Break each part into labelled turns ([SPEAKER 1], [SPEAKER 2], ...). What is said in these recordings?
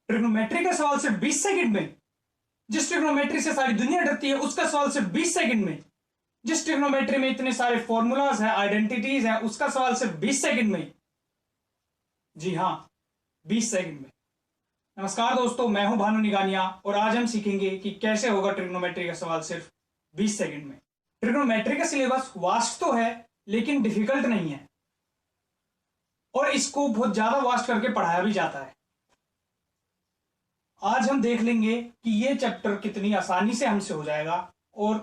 [SPEAKER 1] Trigonometry का सवाल सिर्फ 20 सेकंड में, जिस ट्रिग्नोमेट्री से सारी दुनिया डरती है उसका सवाल सिर्फ 20 सेकंड में, जिस ट्रिग्नोमेट्री में इतने सारे फॉर्मूलाज हैं, आइडेंटिटीज हैं, उसका सवाल सिर्फ 20 सेकंड में। जी हां, 20 सेकंड में। नमस्कार दोस्तों, मैं हूं भानु निगानिया और आज हम सीखेंगे कि कैसे होगा ट्रिग्नोमेट्री का सवाल सिर्फ 20 सेकंड में। ट्रिग्नोमेट्री का सिलेबस वास्ट तो है लेकिन डिफिकल्ट नहीं है और इसको बहुत ज्यादा वास्ट करके पढ़ाया भी जाता है। आज हम देख लेंगे कि यह चैप्टर कितनी आसानी से हमसे हो जाएगा और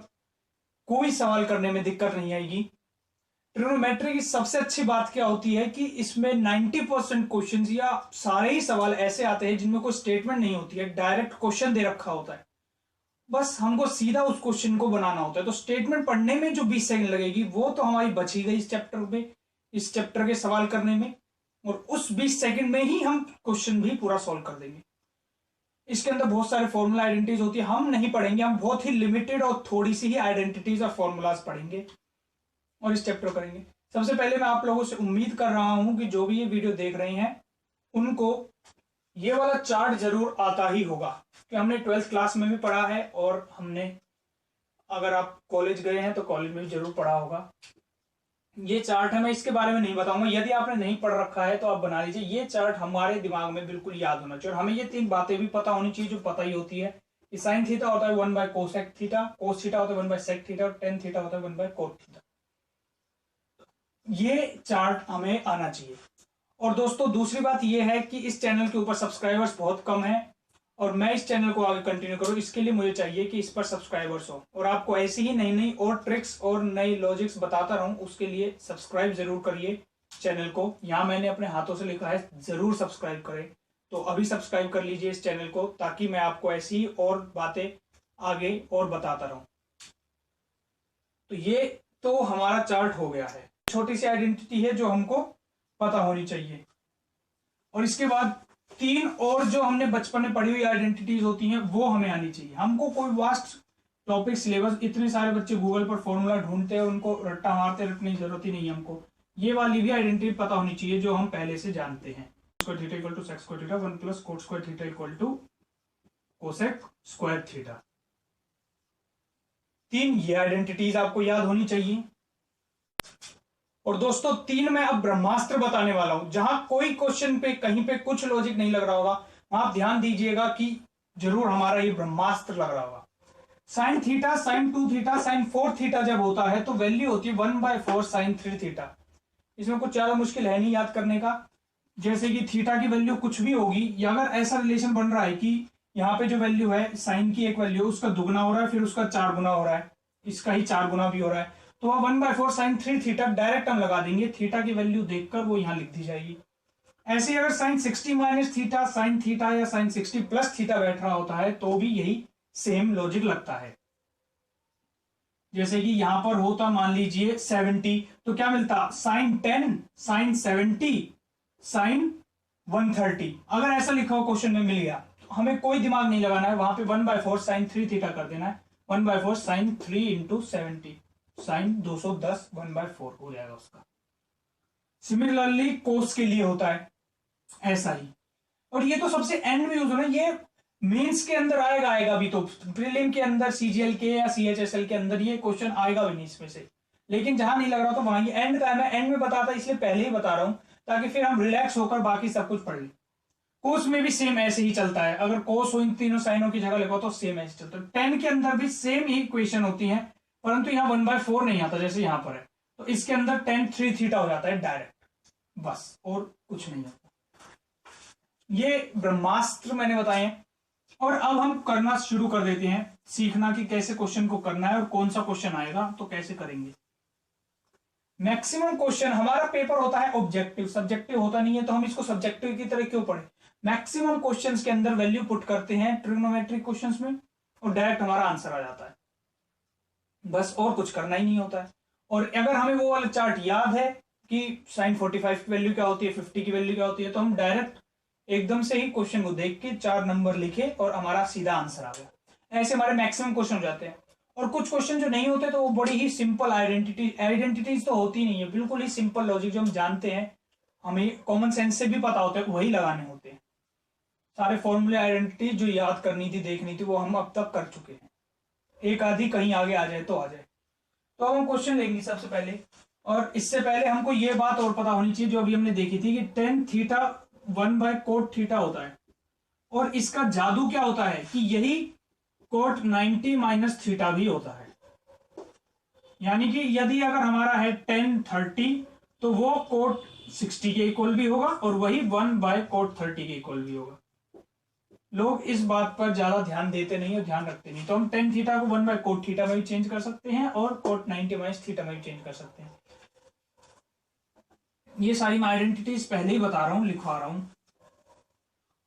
[SPEAKER 1] कोई सवाल करने में दिक्कत नहीं आएगी। ट्रिग्नोमेट्री की सबसे अच्छी बात क्या होती है कि इसमें 90% क्वेश्चंस या सारे ही सवाल ऐसे आते हैं जिनमें कोई स्टेटमेंट नहीं होती है, डायरेक्ट क्वेश्चन दे रखा होता है, बस हमको सीधा उस क्वेश्चन को बनाना होता है। तो स्टेटमेंट पढ़ने में जो 20 सेकंड लगेगी वो तो हमारी बची गई इस चैप्टर में, इस चैप्टर के सवाल करने में, और उस 20 सेकंड में ही हम क्वेश्चन भी पूरा सॉल्व कर देंगे। इसके अंदर बहुत सारे फॉर्मूला आइडेंटिटीज होती है, हम नहीं पढ़ेंगे, हम बहुत ही लिमिटेड और थोड़ी सी ही आइडेंटिटीज और फॉर्मूलाज पढ़ेंगे और इस चैप्टर करेंगे। सबसे पहले मैं आप लोगों से उम्मीद कर रहा हूं कि जो भी ये वीडियो देख रहे हैं उनको ये वाला चार्ट जरूर आता ही होगा, कि हमने 12th क्लास में भी पढ़ा है और हमने, अगर आप कॉलेज गए हैं तो कॉलेज में भी जरूर पढ़ा होगा। ये चार्ट है, मैं इसके बारे में नहीं बताऊंगा, यदि आपने नहीं पढ़ रखा है तो आप बना लीजिए। ये चार्ट हमारे दिमाग में बिल्कुल याद होना चाहिए और हमें ये 3 बातें भी पता होनी चाहिए जो पता ही होती है कि साइन थीटा होता है 1 bye cosec theta, cos theta होता है 1 बाय सेक थीटा और टेन थीटा होता है 1 बाय कोट थीटा। ये चार्ट हमें आना चाहिए। और दोस्तों दूसरी बात यह है कि इस चैनल के ऊपर सब्सक्राइबर्स बहुत कम है और मैं इस चैनल को आगे कंटिन्यू करूं, इसके लिए मुझे चाहिए कि इस पर सब्सक्राइबर्स हो और आपको ऐसी ही नई नई और ट्रिक्स और नई लॉजिक्स बताता रहूं, उसके लिए सब्सक्राइब जरूर करिए चैनल को। यहां मैंने अपने हाथों से लिखा है जरूर सब्सक्राइब करें, तो अभी सब्सक्राइब कर लीजिए इस चैनल को ताकि मैं आपको ऐसी ही और बातें आगे और बताता रहूं। तो ये तो हमारा चार्ट हो गया है, छोटी सी आइडेंटिटी है जो हमको पता होनी चाहिए। और इसके बाद 3 और जो हमने बचपन में पढ़ी हुई आइडेंटिटीज होती हैं वो हमें आनी चाहिए। हमको कोई वास्ट टॉपिक सिलेबस, इतने सारे बच्चे गूगल पर फॉर्मूला ढूंढते हैं, उनको रट्टा मारते रखने की जरूरत ही नहीं है। हमको ये वाली भी आइडेंटिटी पता होनी चाहिए जो हम पहले से जानते हैं। Square theta equal to sec square theta 1 plus cot square theta equal to cosec square theta. 3 ये आइडेंटिटीज आपको याद होनी चाहिए। और दोस्तों 3 मैं अब ब्रह्मास्त्र बताने वाला हूं, जहां कोई क्वेश्चन पे कहीं पे कुछ लॉजिक नहीं लग रहा होगा, वहां आप ध्यान दीजिएगा कि जरूर हमारा ये ब्रह्मास्त्र लग रहा होगा। Sine theta, sine 2 theta, sine 4 theta जब होता है तो वैल्यू होती है 1/4 साइन 3 थीटा। इसमें कुछ ज्यादा मुश्किल है नहीं याद करने का। जैसे कि थीटा की वैल्यू कुछ भी होगी, या अगर ऐसा रिलेशन बन रहा है कि यहाँ पे जो वैल्यू है साइन की एक वैल्यू उसका दुगना हो रहा है, फिर उसका 4 गुना हो रहा है, इसका ही 4 गुना भी हो रहा है, तो वह 1/4 साइन 3 थीटा डायरेक्ट हम लगा देंगे, थीटा की वैल्यू देखकर वो यहां लिख दी जाएगी। ऐसे ही अगर sine 60 minus theta sine theta या साइन 60 प्लस थीटा बैठ रहा होता है तो भी यही सेम लॉजिक लगता है। जैसे कि यहां पर होता मान लीजिए 70, तो क्या मिलता, साइन 10 साइन 70 साइन 130। अगर ऐसा लिखा हो क्वेश्चन में मिल गया तो हमें कोई दिमाग नहीं लगाना है, वहां पे 1/4 साइन 3 थीटा कर देना है, 1/4 साइन 3 इंटू 70 साइन 210 1/4 हो जाएगा उसका। सिमिलरली कोस के लिए होता है ऐसा ही, और ये तो सबसे एंड में यूज होना, ये मेंस के अंदर आएगा भी, तो प्रीलिम के अंदर सीजीएल के या सीएचएसएल के अंदर ये क्वेश्चन आएगा भी नहीं इसमें से, लेकिन जहां नहीं लग रहा तो वहां ये एंड का है। मैं एंड में बताता इसलिए पहले ही बता रहा हूं ताकि फिर हम रिलैक्स होकर बाकी सब कुछ पढ़ लें। कोस में भी सेम ऐसे ही चलता है, अगर कोस हो इन तीनों साइनों की जगह लिखो तो सेम ऐसे चलता है। 10 के अंदर भी सेम ही इक्वेशन होती है, परंतु यहां 1/4 नहीं आता जैसे यहां पर है, तो इसके अंदर tan 3 थीटा हो जाता है डायरेक्ट, बस और कुछ नहीं होता। ये ब्रह्मास्त्र मैंने बताए हैं और अब हम करना शुरू कर देते हैं, सीखना कि कैसे क्वेश्चन को करना है और कौन सा क्वेश्चन आएगा तो कैसे करेंगे। मैक्सिमम क्वेश्चन, हमारा पेपर होता है ऑब्जेक्टिव, सब्जेक्टिव होता नहीं है, तो हम इसको सब्जेक्टिव की तरह क्यों पढ़े। मैक्सिमम क्वेश्चंस के अंदर वैल्यू पुट करते हैं ट्रिग्नोमेट्रिक क्वेश्चंस में और डायरेक्ट हमारा आंसर आ जाता है, बस और कुछ करना ही नहीं होता है। और अगर हमें वो वाला चार्ट याद है कि साइन 45 की वैल्यू क्या होती है, 50 की वैल्यू क्या होती है, तो हम डायरेक्ट एकदम से ही क्वेश्चन को देख के 4 नंबर लिखे और हमारा सीधा आंसर आ गया। ऐसे हमारे मैक्सिमम क्वेश्चन हो जाते हैं। और कुछ क्वेश्चन जो नहीं होते तो वो बड़ी ही सिंपल आइडेंटिटीज तो होती नहीं है, बिल्कुल ही सिंपल लॉजिक जो हम जानते हैं, हमें कॉमन सेंस से भी पता होता है, वही लगाने होते हैं। सारे फॉर्मूले आइडेंटिटी जो याद करनी थी, देखनी थी, वो हम अब तक कर चुके हैं। एक आधी कहीं आगे आ जाए तो आ जाए। तो अब हम क्वेश्चन लेंगे सबसे पहले, और इससे पहले हमको ये बात और पता होनी चाहिए जो अभी हमने देखी थी कि टेन थीटा 1/cot थीटा होता है, और इसका जादू क्या होता है कि यही cot 90 माइनस थीटा भी होता है। यानी कि यदि अगर हमारा है टेन 30 तो वो cot 60 के इक्वल भी होगा, और वही 1/cot 30 के इक्वल भी होगा। लोग इस बात पर ज्यादा ध्यान देते नहीं और ध्यान रखते नहीं। तो हम टेन थीटा को 1/cot थीटा में भी चेंज कर सकते हैं और cot 90 माइनस थीटा में भी चेंज कर सकते हैं। ये सारी मैं आइडेंटिटीज पहले ही बता रहा हूं, लिखवा रहा हूं।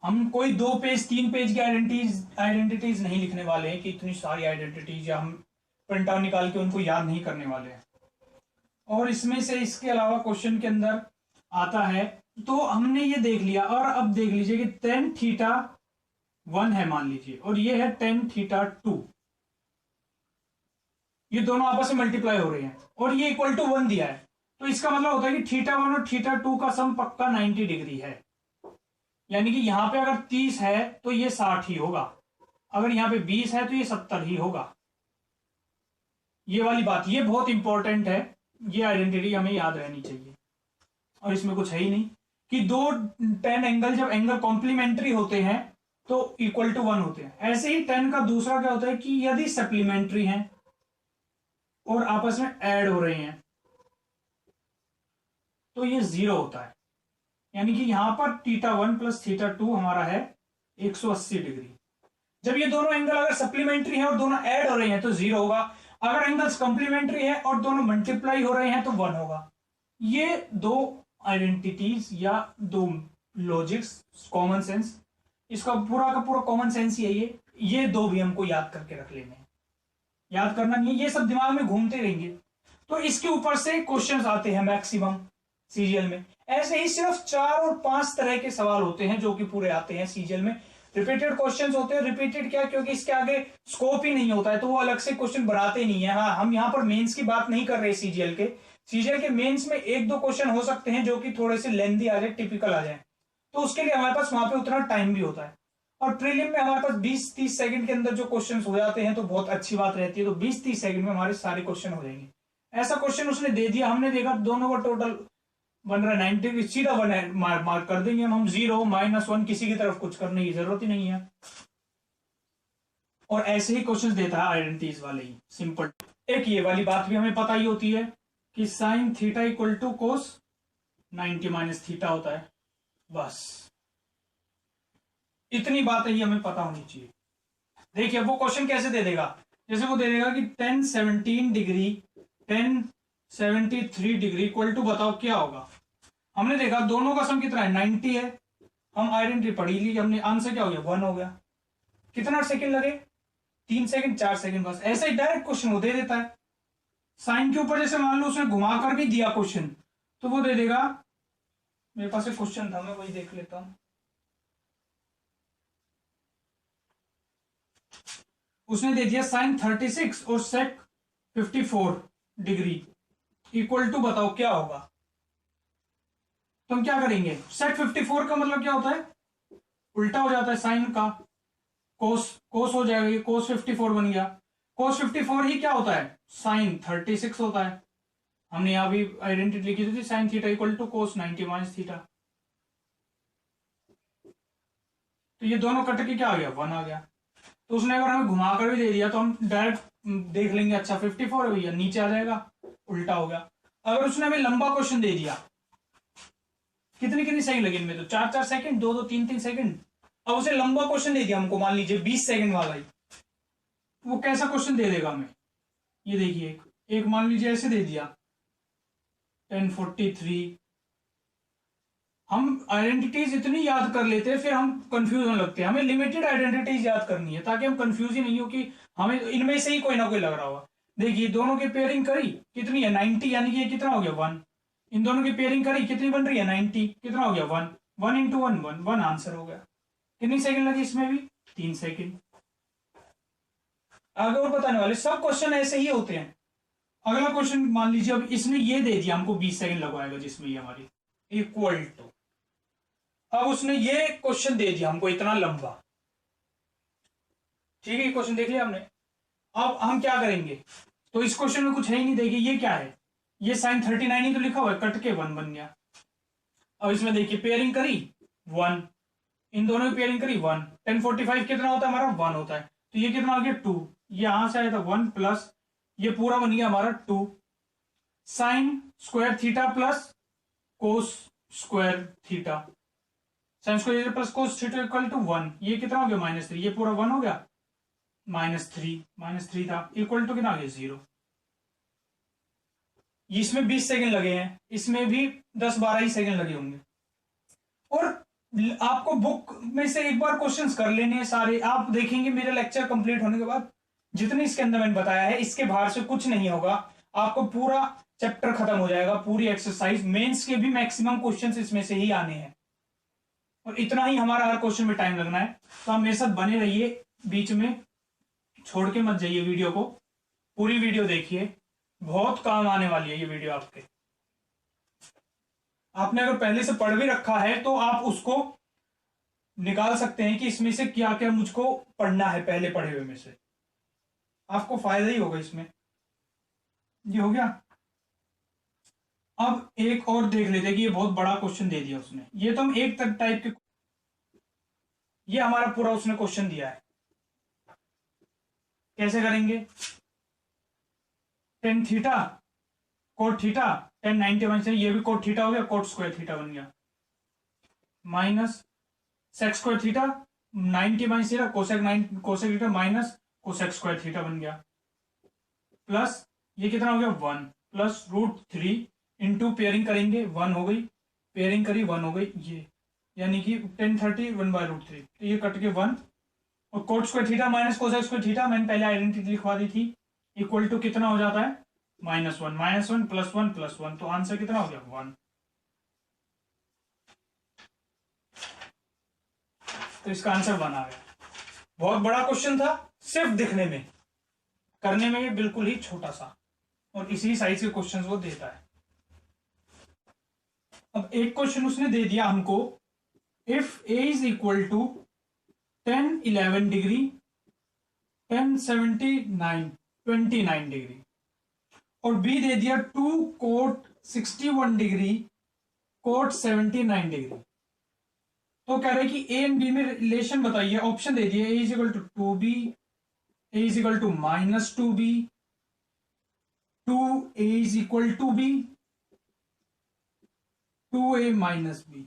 [SPEAKER 1] हम कोई 2 पेज 3 पेज की आइडेंटिटीज नहीं लिखने वाले हैं कि इतनी सारी आइडेंटिटीज, या हम प्रिंट आउट निकाल के उनको याद नहीं करने वाले हैं। और इसमें से इसके अलावा क्वेश्चन के अंदर आता है, तो हमने ये देख लिया। और अब देख लीजिए कि टेन थीटा 1 है मान लीजिए, और ये है टेन थीटा 2। ये दोनों आपस में मल्टीप्लाई हो रहे हैं और ये इक्वल टू 1 दिया है। तो इसका मतलब होता है कि थीटा 1 और थीटा 2 का सम पक्का 90 डिग्री है। यानी कि यहां पे अगर 30 है तो ये 60 ही होगा, अगर यहां पे 20 है तो ये 70 ही होगा। ये वाली बात, ये बहुत इंपॉर्टेंट है, ये आइडेंटिटी हमें याद रहनी चाहिए। और इसमें कुछ है ही नहीं कि दो टेन एंगल जब एंगल कॉम्प्लीमेंट्री होते हैं तो इक्वल टू 1 होते हैं। ऐसे ही टेन का दूसरा क्या होता है कि यदि सप्लीमेंट्री हैं और आपस में ऐड हो रहे हैं तो ये 0 होता है। यानी कि यहां पर थीटा 1 प्लस थीटा 2 हमारा है 180 डिग्री। जब ये दोनों एंगल अगर सप्लीमेंट्री है और दोनों ऐड हो रहे हैं तो 0 होगा। अगर एंगल्स कॉम्प्लीमेंट्री है और दोनों मल्टीप्लाई हो रहे हैं तो 1 होगा। ये दो आइडेंटिटीज या दो लॉजिक्स, कॉमन सेंस, इसका पूरा का पूरा कॉमन सेंस ही है। ये दो भी हमको याद करके रख लेने हैं, याद करना नहीं है, ये सब दिमाग में घूमते रहेंगे। तो इसके ऊपर से क्वेश्चंस आते हैं मैक्सिमम सीजीएल में। ऐसे ही सिर्फ 4 और 5 तरह के सवाल होते हैं जो कि पूरे आते हैं सीजीएल में। रिपीटेड क्वेश्चंस होते हैं। रिपीटेड क्या, क्योंकि इसके आगे स्कोप ही नहीं होता है तो वो अलग से क्वेश्चन बनाते नहीं है। हाँ, हम यहाँ पर मेंस की बात नहीं कर रहे सीजीएल के। सीजीएल के मेंस में 1-2 क्वेश्चन हो सकते हैं जो कि थोड़े से लेंथी आ जाए, टिपिकल आ जाए, तो उसके लिए हमारे पास वहां पे उतना टाइम भी होता है। और प्रीलिम में हमारे पास 20-30 सेकंड के अंदर जो क्वेश्चन हो जाते हैं तो बहुत अच्छी बात रहती है। तो 20-30 सेकंड में हमारे सारे क्वेश्चन हो जाएंगे। ऐसा क्वेश्चन उसने दे दिया, हमने देखा दोनों का टोटल बन रहा है 90, सीधा मार्क कर देंगे हम 0 -1, किसी की तरफ कुछ करने की जरूरत ही नहीं है। और ऐसे ही क्वेश्चन देता है आइडेंटिटीज वाले ही, सिंपल। एक ये वाली बात भी हमें पता ही होती है कि sine theta equal to cos 90 minus theta होता है। बस इतनी बातें ही हमें पता होनी चाहिए। देखिए वो क्वेश्चन कैसे दे देगा, जैसे वो दे देगा कि 1017 डिग्री 1073 डिग्री इक्वल टू, बताओ क्या होगा। हमने देखा दोनों का सम कितना है, 90 है। हम आइडेंटिटी पढ़ी ली, हमने आंसर क्या हो गया, 1 हो गया। कितना सेकंड लगे, 3 सेकंड 4 सेकंड, बस। ऐसे ही डायरेक्ट क्वेश्चन वो दे देता है। साइन के ऊपर जैसे मान लो उसने घुमाकर भी दिया क्वेश्चन तो वो दे देगा। मेरे पास एक क्वेश्चन था, मैं वही देख लेता हूं। उसने दे दिया साइन 36 और सेक 54 डिग्री इक्वल टू, बताओ क्या होगा। तो हम क्या करेंगे, सेक 54 का मतलब क्या होता है, उल्टा हो जाता है साइन का, कोस हो जाएगा, ये कोस 54 बन गया। कोस 54 ही क्या होता है, साइन 36 होता है। हमने यहां भी आइडेंटिटी लिखी थी, sine theta equal to cos 90 minus theta. तो ये दोनों कट के क्या आ गया, 1 आ गया। तो उसने अगर हमें घुमाकर भी दे दिया तो हम डायरेक्ट देख लेंगे, अच्छा 54 है भैया, नीचे आ जाएगा, उल्टा हो गया। अगर उसने हमें लंबा क्वेश्चन दे दिया, कितनी सेकंड लगे इनमें, तो 4-4 सेकंड, 2-2 3-3 सेकंड। अब उसे लंबा क्वेश्चन दे दिया हमको, मान लीजिए 20 सेकंड वाला ही, वो कैसा क्वेश्चन दे देगा हमें, ये देखिए। एक मान लीजिए ऐसे दे दिया 1043। हम आइडेंटिटीज इतनी याद कर लेते हैं फिर हम कंफ्यूज होने लगते हैं। हमें लिमिटेड आइडेंटिटीज याद करनी है ताकि हम कंफ्यूज ही नहीं हो कि हमें इनमें से ही कोई ना कोई लग रहा होगा। देखिए दोनों की पेयरिंग करी, कितनी है 90, यानी कि कितना हो गया 1। इन दोनों की पेयरिंग करी, कितनी बन रही है 90, कितना हो गया 1। 1 × 1 1 आंसर हो गया। कितनी सेकंड लगी इसमें भी, 3 सेकंड। आगे और बताने वाले सब क्वेश्चन ऐसे ही होते हैं। अगला क्वेश्चन मान लीजिए, अब इसने ये दे दिया हमको 20 सेकंड लगवाएगा, जिसमें ये हमारी इक्वल टू, अब उसने ये क्वेश्चन दे दिया हमको इतना लंबा, ठीक है, ये क्वेश्चन देख लिया हमने। अब हम क्या करेंगे, तो इस क्वेश्चन में कुछ है ही नहीं, देखिए ये क्या है, ये साइन 39 ही तो लिखा हुआ है, कट के 1 बन गया। अब इसमें देखिए पेयरिंग करी 1, इन दोनों की पेयरिंग करी 1, 1045 कितना होता है हमारा 1 होता है, तो ये कितना हो गया 2, यहां से आया था 1 प्लस ये पूरा बन गया हमारा 2, sine square theta plus cos square theta, sine square theta plus cos theta equal to 1, ये कितना हो गया -3, ये पूरा 1 हो गया, -3 था इक्वल टू कितना आ गया 0। इसमें 20 सेकंड लगे हैं, इसमें भी 10-12 ही सेकंड लगे होंगे। और आपको बुक में से एक बार क्वेश्चंस कर लेने हैं सारे, आप देखेंगे मेरा लेक्चर कंप्लीट होने के बाद जितने इसके अंदर मैंने बताया है इसके बाहर से कुछ नहीं होगा, आपको पूरा चैप्टर खत्म हो जाएगा, पूरी एक्सरसाइज, मेंस के भी मैक्सिमम क्वेश्चंस इसमें से ही आने हैं, और इतना ही हमारा हर क्वेश्चन में टाइम लगना है। तो आप मेरे साथ बने रहिए, बीच में छोड़ के मत जाइए वीडियो को, पूरी वीडियो देखिए, बहुत काम आने वाली है ये वीडियो आपके। आपने अगर पहले से पढ़ भी रखा है तो आप उसको निकाल सकते हैं कि इसमें से क्या क्या मुझको पढ़ना है पहले पढ़े हुए में से, आपको फायदा ही होगा इसमें। ये हो गया। अब एक और देख लेते हैं कि ये बहुत बड़ा क्वेश्चन दे दिया उसने, ये तो हम एक टाइप के, ये हमारा पूरा उसने क्वेश्चन दिया है, कैसे करेंगे, टेन थीटा कोट थीटा, 1091 से ये भी कोट थीटा हो गया, कोट स्क्वायर थीटा बन गया, minus sec square theta 90 minus theta cosec theta minus cosec square theta बन गया, प्लस ये कितना हो गया 1 प्लस √3 इंटू पेयरिंग करेंगे 1 हो गई, पेयरिंग करी 1 हो गई, ये यानी कि 1030 1/√3, तो ये कट के 1, और coat square theta minus cosec square theta मैंने पहले आइडेंटिटी लिखवा दी थी, इक्वल टू कितना हो जाता है -1 प्लस 1 प्लस 1, तो आंसर कितना हो गया 1। तो इसका आंसर 1 आ गया। बहुत बड़ा क्वेश्चन था, सिर्फ दिखने में, करने में ये बिल्कुल ही छोटा सा, और इसी साइज के क्वेश्चंस वो देता है। अब एक क्वेश्चन उसने दे दिया हमको, if A is equal to 1011 degree 1079 29 degree, और बी दे दिया 2 कोट 61 डिग्री कोट 79 डिग्री, तो कह रहे कि ए एंड बी में रिलेशन बताइए, ऑप्शन दे दिए, A is equal to 2b, A is equal to -2b, 2a is equal to b, 2a minus b,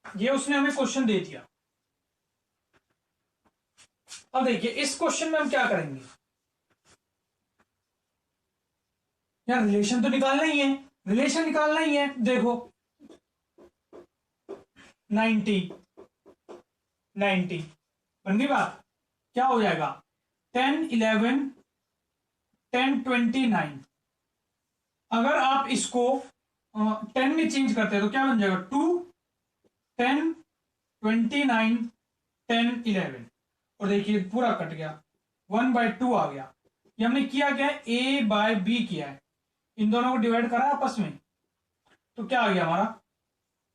[SPEAKER 1] ये उसने हमें क्वेश्चन दे दिया। अब देखिए इस क्वेश्चन में हम क्या करेंगे, यार रिलेशन तो निकालना ही है, रिलेशन निकालना ही है, देखो 90 बन गई बात, क्या हो जाएगा 10 11 10 29, अगर आप इसको 10 में चेंज करते हैं तो क्या बन जाएगा 2 10 29 10 11, और देखिए पूरा कट गया 1/2 आ गया, ये हमने किया क्या है a/b किया है, इन दोनों को डिवाइड करा आपस में, तो क्या आ गया हमारा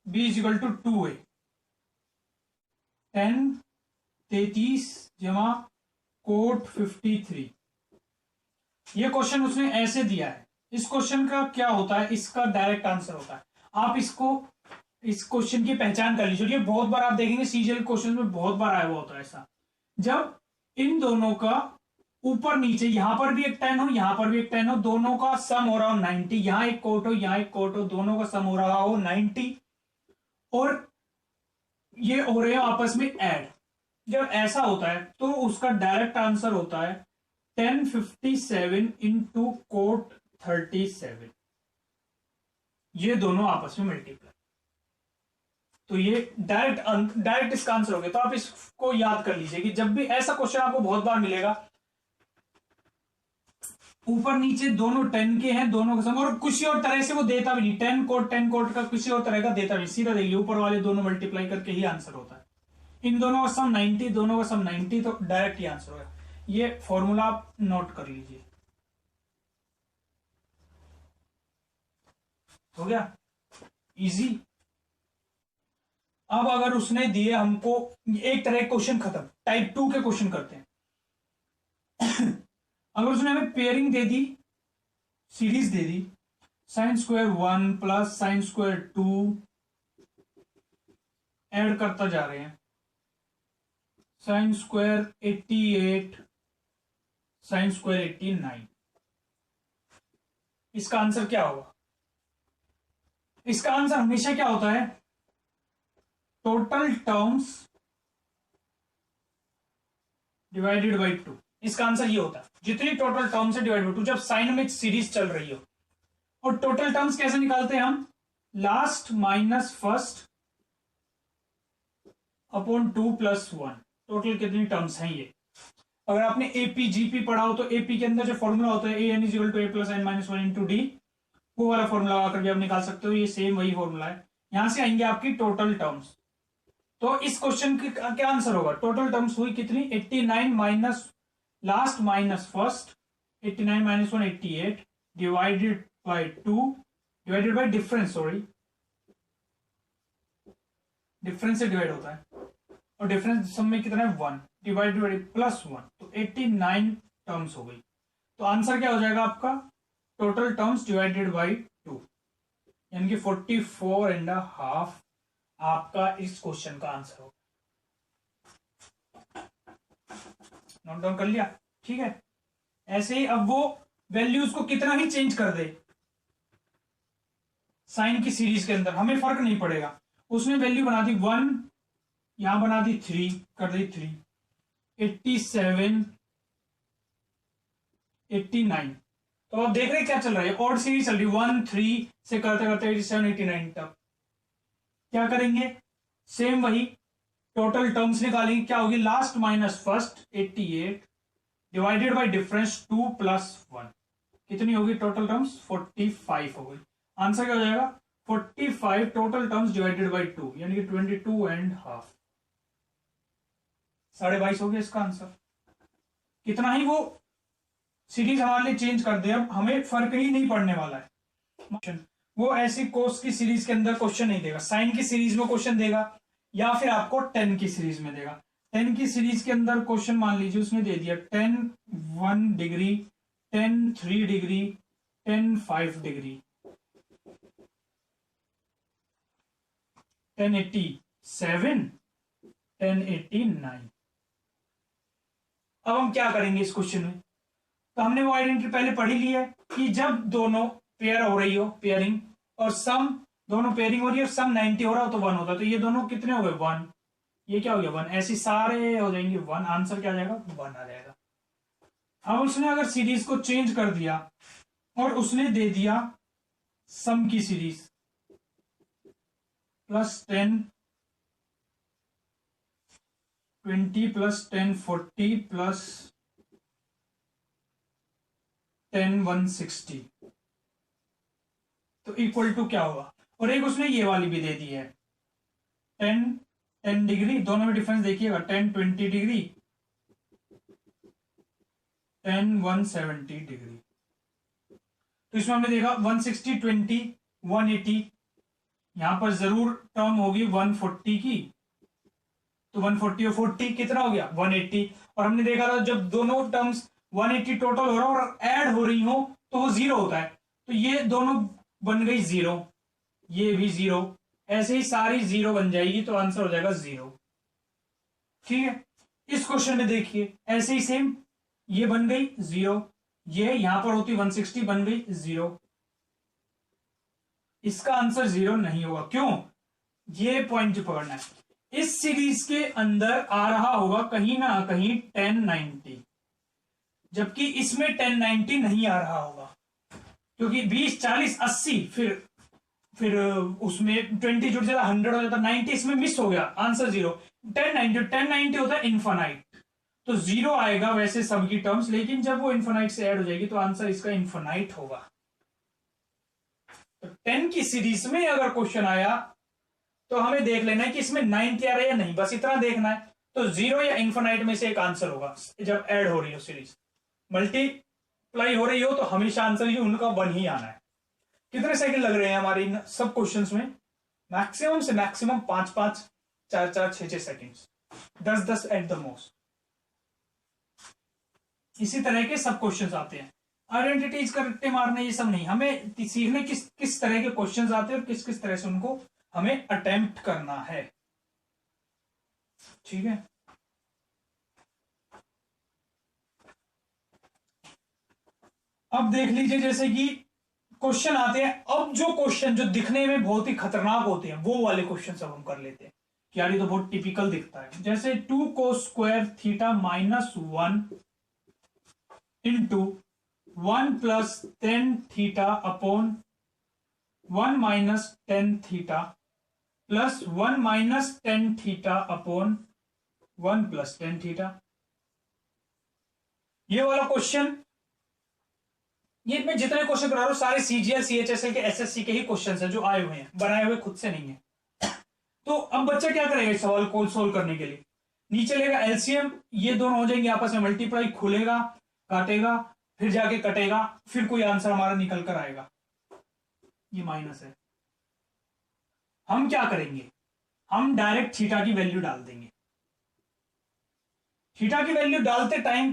[SPEAKER 1] b is equal to 2a, 10 33 जमा कोट 53, ये क्वेश्चन उसने ऐसे दिया है। इस क्वेश्चन का क्या होता है, इसका डायरेक्ट आंसर होता है, आप इसको इस क्वेश्चन की पहचान कर लीजिए, ये बहुत बार आप देखेंगे सीजीएल क्वेश्चन में बहुत बार आया हुआ होता है ऐसा, जब इन दोनों का ऊपर नीचे, यहां पर भी एक 10 हो यहां पर भी एक 10 हो, दोनों का सम हो रहा हो 90, यहां एक कोट हो यहां एक कोट हो, दोनों का सम हो रहा हो 90, और ये हो रहे हो आपस में ऐड, जब ऐसा होता है तो उसका डायरेक्ट आंसर होता है 1057 इंटू कोट 37, ये दोनों आपस में मल्टीप्लाई, तो ये डायरेक्ट इसका आंसर हो गया। तो आप इसको याद कर लीजिए कि जब भी ऐसा क्वेश्चन आपको बहुत बार मिलेगा, ऊपर नीचे दोनों 10 के हैं, दोनों का सम, और किसी और तरह से वो देता भी नहीं, 10 कोट का किसी और तरह का देता भी, सीधा देखिए ऊपर वाले दोनों मल्टीप्लाई करके ही आंसर होता है, इन दोनों का सम 90, दोनों का सम 90, तो डायरेक्ट ही आंसर होगा। ये फॉर्मूला आप नोट कर लीजिए, हो गया इजी। अब अगर उसने दिए हमको एक तरह के क्वेश्चन, खत्म, टाइप 2 के क्वेश्चन करते हैं। अगर उसने हमें पेयरिंग दे दी, सीरीज दे दी, sine square 1 plus sine square 2 add करता जा रहे हैं, साइन स्क्वायर 88, साइन स्क्वायर 89, इसका आंसर क्या होगा? इसका आंसर हमेशा क्या होता है? Total terms divided by 2। इसका आंसर ये होता है, जितनी टोटल टर्म्स है डिवाइड बाई 2, जब साइन में सीरीज चल रही हो। और टोटल टर्म्स कैसे निकालते हैं हम? Last minus first upon 2 plus 1। Total कितनी टर्म्स हैं ये? अगर आपने एपी जीपी पढ़ा हो तो एपी के अंदर जो फॉर्मूला होता है A N is equal to A plus N minus 1 into D, वो वाला फॉर्मूला आकर भी आप निकाल सकते हो। ये सेम वही फॉर्मूला है। यहां से आएंगे आपकी टोटल टर्म्स। तो इस क्वेश्चन का क्या आंसर होगा? टोटल टर्म्स हुई कितनी? 89 minus last minus first, 89 minus 1 88 divided by 2 divided by difference, sorry difference से डिवाइड होता है और डिफरेंस सब में कितना है? 1 डिवाइडेड बाय प्लस 1, तो 89 टर्म्स हो गई। तो आंसर क्या हो जाएगा आपका? टोटल टर्म्स डिवाइडेड बाय 2, यानी कि 44.5 आपका इस क्वेश्चन का आंसर होगा। नोट डाउन कर लिया? ठीक है। ऐसे ही अब वो वैल्यूज को कितना ही चेंज कर दे साइन की सीरीज के अंदर, हमें फर्क नहीं पड़ेगा। उसने वैल्यू बना दी 1, यहां बना दी 3, कर दी 3, 87, 89। तो आप देख रहे हैं क्या चल रहा है? ऑड सीरीज चल रही, 1 3 से करते करते 87 89 तक। क्या करेंगे? सेम वही टोटल टर्म्स निकालेंगे। क्या होगी? Last minus first 88 divided by difference 2 plus 1, कितनी होगी टोटल टर्म्स? 45 हो गई। आंसर क्या हो जाएगा? 45 टोटल टर्म्स डिवाइडेड बाय 2, यानी कि 22.5, 22.5 हो गया इसका आंसर। कितना ही वो सीरीज हमारे लिए चेंज कर दे, अब हमें फर्क ही नहीं पड़ने वाला है। वो ऐसी कोस की सीरीज के अंदर क्वेश्चन नहीं देगा, साइन की सीरीज में क्वेश्चन देगा या फिर आपको 10 की सीरीज में देगा। 10 की सीरीज के अंदर क्वेश्चन मान लीजिए उसने दे दिया 10 1 डिग्री, 10 3 डिग्री, 10 5 डिग्री, 1087, 1089। अब हम क्या करेंगे इस क्वेश्चन में? तो हमने वो आइडेंटिटी पहले पढ़ ही ली है कि जब दोनों पेयर हो रही हो, पेयरिंग, और सम, दोनों पेयरिंग हो रही है, सम 90 हो रहा हो तो 1 होता है। तो ये दोनों कितने हो गए? 1। ये क्या हो गया? 1। ऐसे सारे हो जाएंगे 1। आंसर क्या आ जाएगा? 1 आ जाएगा। अब उसने अगर सीरीज को चेंज कर दिया और उसने दे दिया सम की सीरीज प्लस 10 20 प्लस 10 40 प्लस 10 160, तो इक्वल टू क्या होगा? और एक उसने ये वाली भी दे दी है 10 डिग्री, दोनों में डिफरेंस देखिएगा, 10 20 डिग्री, 10 170 डिग्री। तो इसमें हमने देखा 160 20 180, यहां पर जरूर टर्म होगी 140 की, तो 140 और 40 कितना हो गया? 180। और हमने देखा था जब दोनों टर्म्स 180 टोटल हो रहा हो और ऐड हो रही हो तो वो 0 होता है। तो ये दोनों बन गई 0, ये भी 0, ऐसे ही सारी 0 बन जाएगी, तो आंसर हो जाएगा 0। ठीक है। इस क्वेश्चन में देखिए ऐसे ही सेम, ये बन गई 0, ये यहां पर होती 160 बन गई 0। इसका आंसर 0 नहीं होगा। क्यों? ये पॉइंट पकड़ना है। इस सीरीज के अंदर आ रहा होगा कहीं ना कहीं 1090, जबकि इसमें 1090 नहीं आ रहा होगा, क्योंकि 20 40 80 फिर उसमें 20 जुड़ जाता, 100 हो जाता, 90 इसमें मिस हो गया, आंसर 0। 1090 होता है इन्फानाइट, तो 0 आएगा वैसे सबकी टर्म्स, लेकिन जब वो इन्फानाइट से ऐड हो जाएगी तो आंसर इसका इन्फानाइट होगा। तो 10 की सीरीज में अगर क्वेश्चन आया तो हमें देख लेना है कि इसमें 90 आ रहा है या नहीं, बस इतना देखना है। तो 0 या इन्फानाइट में से एक आंसर होगा जब ऐड हो रही हो सीरीज, मल्टीप्लाई हो रही हो, तो हमेशा आंसर ही उनका 1 ही आना है। कितने सेकंड लग रहे हैं हमारे इन सब क्वेश्चंस में? मैक्सिमम से maximum 5-5, 4-4 6-6 seconds, 10-10 at the most. इसी तरह के सब क्वेश्चंस आते हैं। आइडेंटिटीज का रट्टे मारने ये सब नहीं, हमें सीखने किस किस तरह के क्वेश्चंस आते हैं और किस किस तरह से उनको हमें अटेम्प्ट करना है। ठीक है, अब देख लीजिए जैसे कि क्वेश्चन आते हैं। अब जो क्वेश्चन जो दिखने में बहुत ही खतरनाक होते हैं वो वाले क्वेश्चन सब हम कर लेते हैं कि यार ये तो बहुत टिपिकल दिखता है। जैसे 2 cos square theta minus 1 into 1 plus 10 theta upon 1 minus 10 theta plus 1 minus 10 theta upon 1 plus 10 theta. ये वाला क्वेश्चन, ये मैं जितने क्वेश्चन करा रहा हूं सारे सीजीएल सीएचएसएल के एसएससी के ही क्वेश्चन है जो आए हुए हैं, बनाए हुए खुद से नहीं है। तो अब बच्चा क्या करेगा इस सवाल को सोल्व करने के लिए? नीचे लेगा एलसीएम, ये दोनों हो जाएंगे आपस में मल्टीप्लाई, खुलेगा, काटेगा, फिर जाके कटेगा, फिर कोई आंसर हमारा निकल कर आएगा। ये माइनस है। हम क्या करेंगे? हम डायरेक्ट थीटा की वैल्यू डाल देंगे। थीटा की वैल्यू डालते टाइम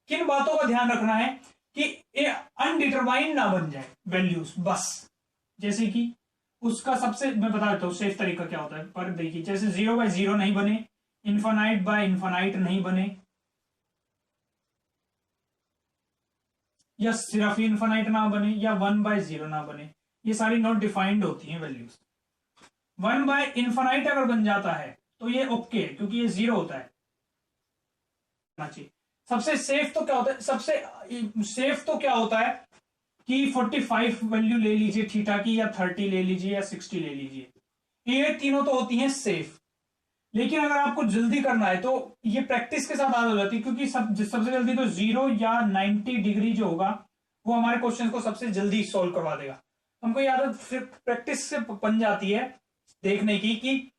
[SPEAKER 1] किन बातों का ध्यान रखना है कि ये अनडिटरमाइंड ना बन जाए वैल्यूज बस। जैसे कि उसका सबसे मैं बता देता हूं सेफ तरीका क्या होता है। पर देखिए जैसे 0/0 नहीं बने, इन्फानाइट बाय इन्फानाइट नहीं बने, या सिर्फ इन्फानाइट ना बने, या 1/0 ना बने, ये सारी नॉट डिफाइंड होती हैं वैल्यूज। 1/इन्फानाइट अगर बन जाता है तो ये ओके है क्योंकि ये 0 होता है। सबसे सेफ तो क्या होता है, सबसे सेफ तो क्या होता है कि 45 वैल्यू ले लीजिए थीटा की, या 30 ले लीजिए, या 60 ले लीजिए। ये तीनों तो होती हैं सेफ। लेकिन अगर आपको जल्दी करना है तो ये प्रैक्टिस के साथ आदत हो जाती है, क्योंकि सबसे जल्दी तो 0 या 90 डिग्री जो होगा वो हमारे क्वेश्चन को सबसे जल्दी सॉल्व करवा देगा। हमको ये आदत फिर प्रैक्टिस से बन जाती है देखने की कि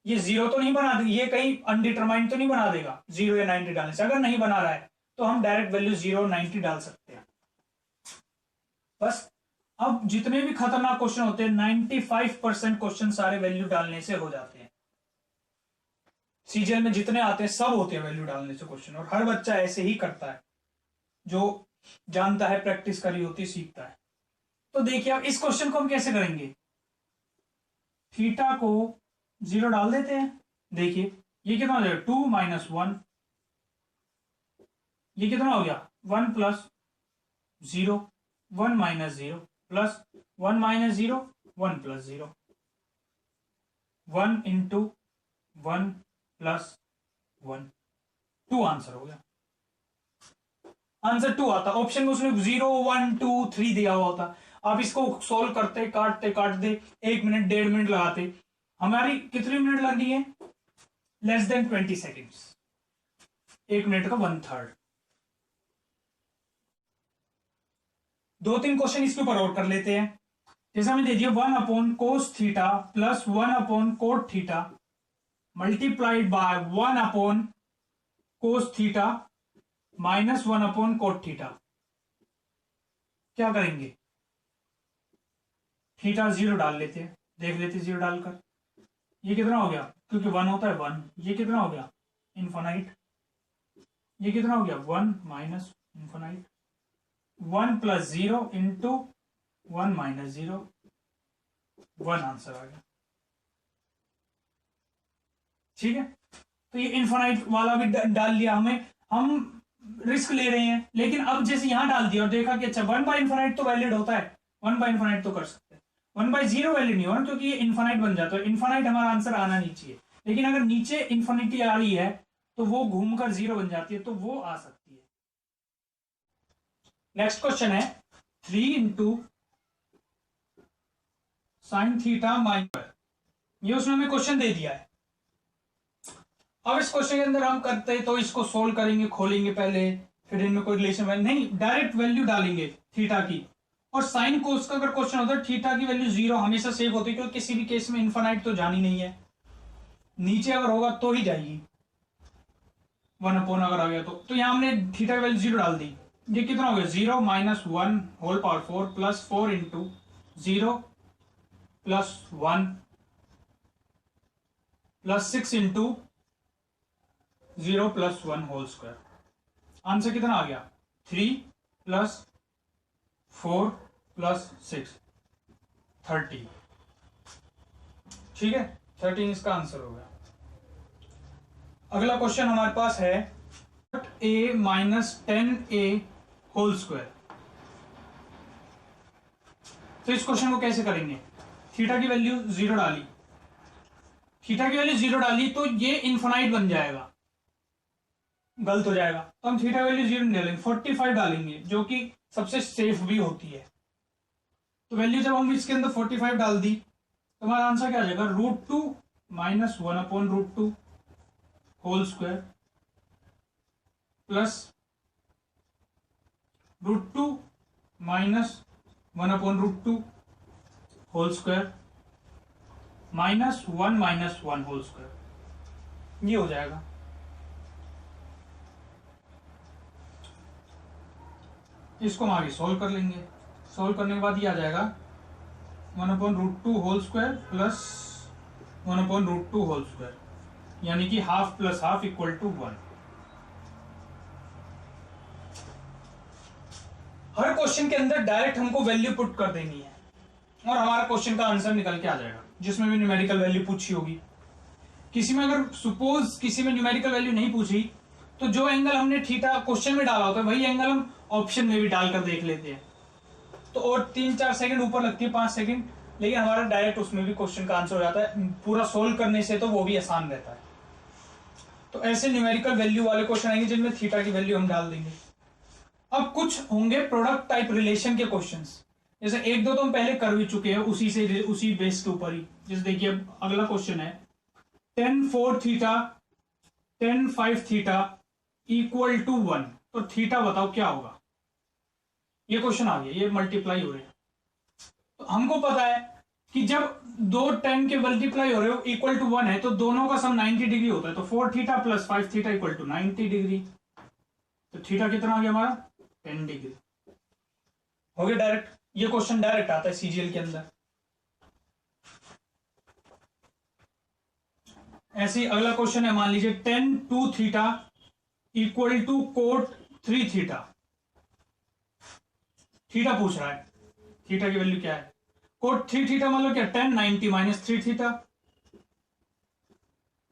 [SPEAKER 1] ये 0 तो नहीं बना देगा, ये कहीं अनडिटरमाइंड तो नहीं बना देगा 0 या 90 डालने से। अगर नहीं बना रहा है तो हम डायरेक्ट वैल्यू 0 90 डाल सकते हैं बस। अब जितने भी खतरनाक क्वेश्चन होते हैं 95% क्वेश्चन सारे वैल्यू डालने से हो जाते हैं। सीजीएल में जितने आते हैं सब होते हैं वैल्यू डालने से क्वेश्चन, और हर बच्चा ऐसे ही करता है जो जानता है, प्रैक्टिस करी होती, सीखता है। तो देखिए अब इस क्वेश्चन को हम कैसे करेंगे। थीटा को 0 डाल देते हैं। देखिए ये कितना हो जाएगा 2 - 1, ये कितना हो गया 1 + 0, 1 - 0 प्लस 1 - 0, 1 + 0, 1 × 1 + 1, 2 आंसर हो गया। आंसर 2 आता। ऑप्शन में उसने 0 1 2 3 दिया हुआ होता। आप इसको सॉल्व करते काटते काटते 1 मिनट 1.5 मिनट लगाते, हमारी कितने मिनट लग रही है? लेस देन 20 सेकेंड्स, 1 मिनट का 1/3। 2-3 क्वेश्चन इसके ऊपर और कर लेते हैं। जैसे हमें दे दिया 1/cos theta plus 1/cot theta multiplied by 1/cos theta minus 1/cot theta. क्या करेंगे? थीटा 0 डाल लेते हैं, देख लेते 0 डालकर। ये कितना हो गया? क्योंकि 1 होता है 1। ये कितना हो गया? इन्फानाइट। ये कितना हो गया? 1 माइनस इन्फानाइट। 1 + 0 × 1 - 0, 1 आंसर आ गया। ठीक है, तो ये इन्फानाइट वाला भी डाल लिया हमें। हम रिस्क ले रहे हैं, लेकिन अब जैसे यहां डाल दिया और देखा कि अच्छा 1/इन्फानाइट तो वैलिड होता है, 1/इन्फानाइट तो कर सकते हैं, 1/0 वैलिड नहीं हो रहा क्योंकि ये इन्फानाइट बन जाता है। इन्फानाइट हमारा आंसर आना नहीं चाहिए, लेकिन अगर नीचे इन्फिनिटी आ रही है तो वो घूमकर 0 बन जाती है, तो वो आ सकती है। नेक्स्ट क्वेश्चन है 3 × sin थीटा माइनस, ये उसने हमें क्वेश्चन दे दिया है। अब इस क्वेश्चन के अंदर हम करते हैं तो इसको सोल्व करेंगे, खोलेंगे पहले, फिर इनमें कोई रिलेशन नहीं, डायरेक्ट वैल्यू डालेंगे थीटा की। और साइन कोस का अगर क्वेश्चन होता है थीटा की वैल्यू 0 हमेशा सेव होती है, क्योंकि किसी भी केस में इन्फानाइट तो जानी नहीं है, नीचे अगर होगा तो ही जाएगी। 1/, अगर आ गया तो यहां हमने थीटा की वैल्यू 0 डाल दी। ये कितना हो गया? 0 - 1 whole power 4 plus 4 × 0 + 1 plus 6 into 0 plus 1 whole square. Answer कितना आ गया? 3 प्लस 4 प्लस 6 30। ठीक है, 13 इसका आंसर हो गया। अगला क्वेश्चन हमारे पास है a minus 10a whole square. तो इस क्वेश्चन को कैसे करेंगे? थीटा की वैल्यू 0 डाली, थीटा की वैल्यू 0 डाली तो ये इनफाइनाइट बन जाएगा, गलत हो जाएगा। तो हम थीटा वैल्यू 0 डालेंगे, 45 डालेंगे, जो कि सबसे सेफ भी होती है। तो वैल्यू जब हम इसके अंदर 45 डाल दी तो हमारा आंसर क्या आ जाएगा? √2 minus 1 upon √2 whole square plus √2 minus 1 upon √2 whole square minus 1 whole square. ये हो जाएगा। इसको हम आगे सोल्व कर लेंगे। सोल्व करने के बाद ये आ जाएगा 1 upon √2 whole square plus 1 upon √2 whole square, यानी कि half plus half equal to 1। हर क्वेश्चन के अंदर डायरेक्ट हमको वैल्यू पुट कर देनी है और हमारा क्वेश्चन का आंसर निकल के आ जाएगा, जिसमें भी न्यूमेरिकल वैल्यू पूछी होगी। किसी में अगर सपोज किसी में न्यूमेरिकल वैल्यू नहीं पूछी तो जो एंगल हमने थीटा क्वेश्चन में डाला होता है वही एंगल हम ऑप्शन में भी डालकर देख लेते हैं। तो और 3-4 सेकंड ऊपर लगती है, 5 सेकंड, लेकिन हमारा डायरेक्ट उसमें भी क्वेश्चन का आंसर हो जाता है। पूरा सोल्व करने से तो वो भी आसान रहता है। तो ऐसे न्यूमेरिकल वैल्यू वाले क्वेश्चन आएंगे जिनमें थीटा की वैल्यू हम डाल देंगे। अब कुछ होंगे प्रोडक्ट टाइप रिलेशन के क्वेश्चंस, जैसे 1-2 तो हम पहले कर भी चुके हैं उसी बेस के ऊपर ही। जैसे देखिए अगला क्वेश्चन है tan 4 theta tan 5 theta equal to 1। तो थीटा बताओ क्या होगा? ये क्वेश्चन आ गया, ये मल्टीप्लाई हो रहे हैं। तो हमको पता है कि जब दो tan के मल्टीप्लाई हो रहे हो इक्वल टू 1 है तो दोनों का सम 90 डिग्री होता है। तो 4 theta plus 5 theta equal to 90 degree. तो थीटा कितना आ गया हमारा? 10 डिग्री हो गया डायरेक्ट। ये क्वेश्चन डायरेक्ट आता है सीजीएल के अंदर। ऐसे ही अगला क्वेश्चन है, मान लीजिए tan 2 theta equal to cot 3 theta. Theta पूछ रहा है, थीटा की वैल्यू क्या है? कोट 3 थीटा मतलब क्या? tan 90 माइनस 3 थीटा,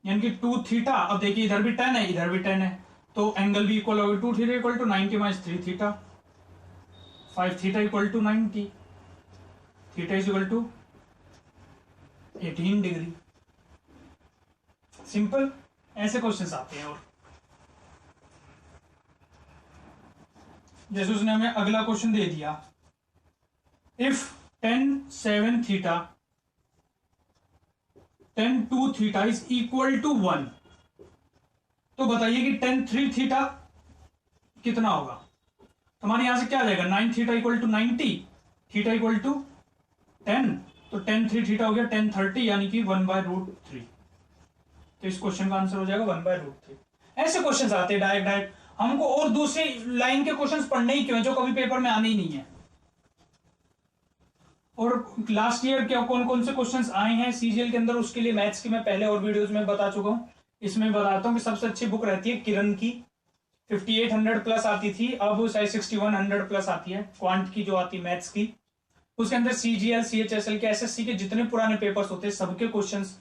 [SPEAKER 1] यानी कि 2 थीटा। अब देखिए इधर भी tan है इधर भी tan है, तो एंगल भी इक्वल होगा। 2 theta equal to 90 minus 3 theta, 5 theta equal to 90, theta is equal to 18 degree. Simple, ऐसे क्वेश्चंस आते हैं। और जैसे उसने हमें अगला क्वेश्चन दे दिया, if tan 7 theta tan 2 theta is equal to 1, तो बताइए कि tan 3 थीटा कितना होगा? हमारे यहां से क्या आ जाएगा? 9 theta equal to 90, theta equal to 10, तो tan 3 थीटा हो गया tan 30, यानी कि 1/√3। तो इस क्वेश्चन का आंसर हो जाएगा 1/√3। ऐसे क्वेश्चंस आते हैं डायरेक्ट। हमको और दूसरी लाइन के क्वेश्चंस पढ़ने ही क्यों, जो कभी पेपर में आने ही नहीं है। और लास्ट ईयर क्या कौन कौन से क्वेश्चंस आए हैं सीजीएल के अंदर, उसके लिए मैथ्स की मैं पहले और वीडियोस में बता चुका हूं। इसमें बताता हूं कि सबसे अच्छी बुक रहती है किरण की, 5800 प्लस आती थी, अब शायद 6100 प्लस आती है। क्वांट की जो आती है मैथ्स की, उसके अंदर सीजीएल सीएचएसएल के एसएससी के जितने पुराने पेपर्स होते हैं सबके क्वेश्चंस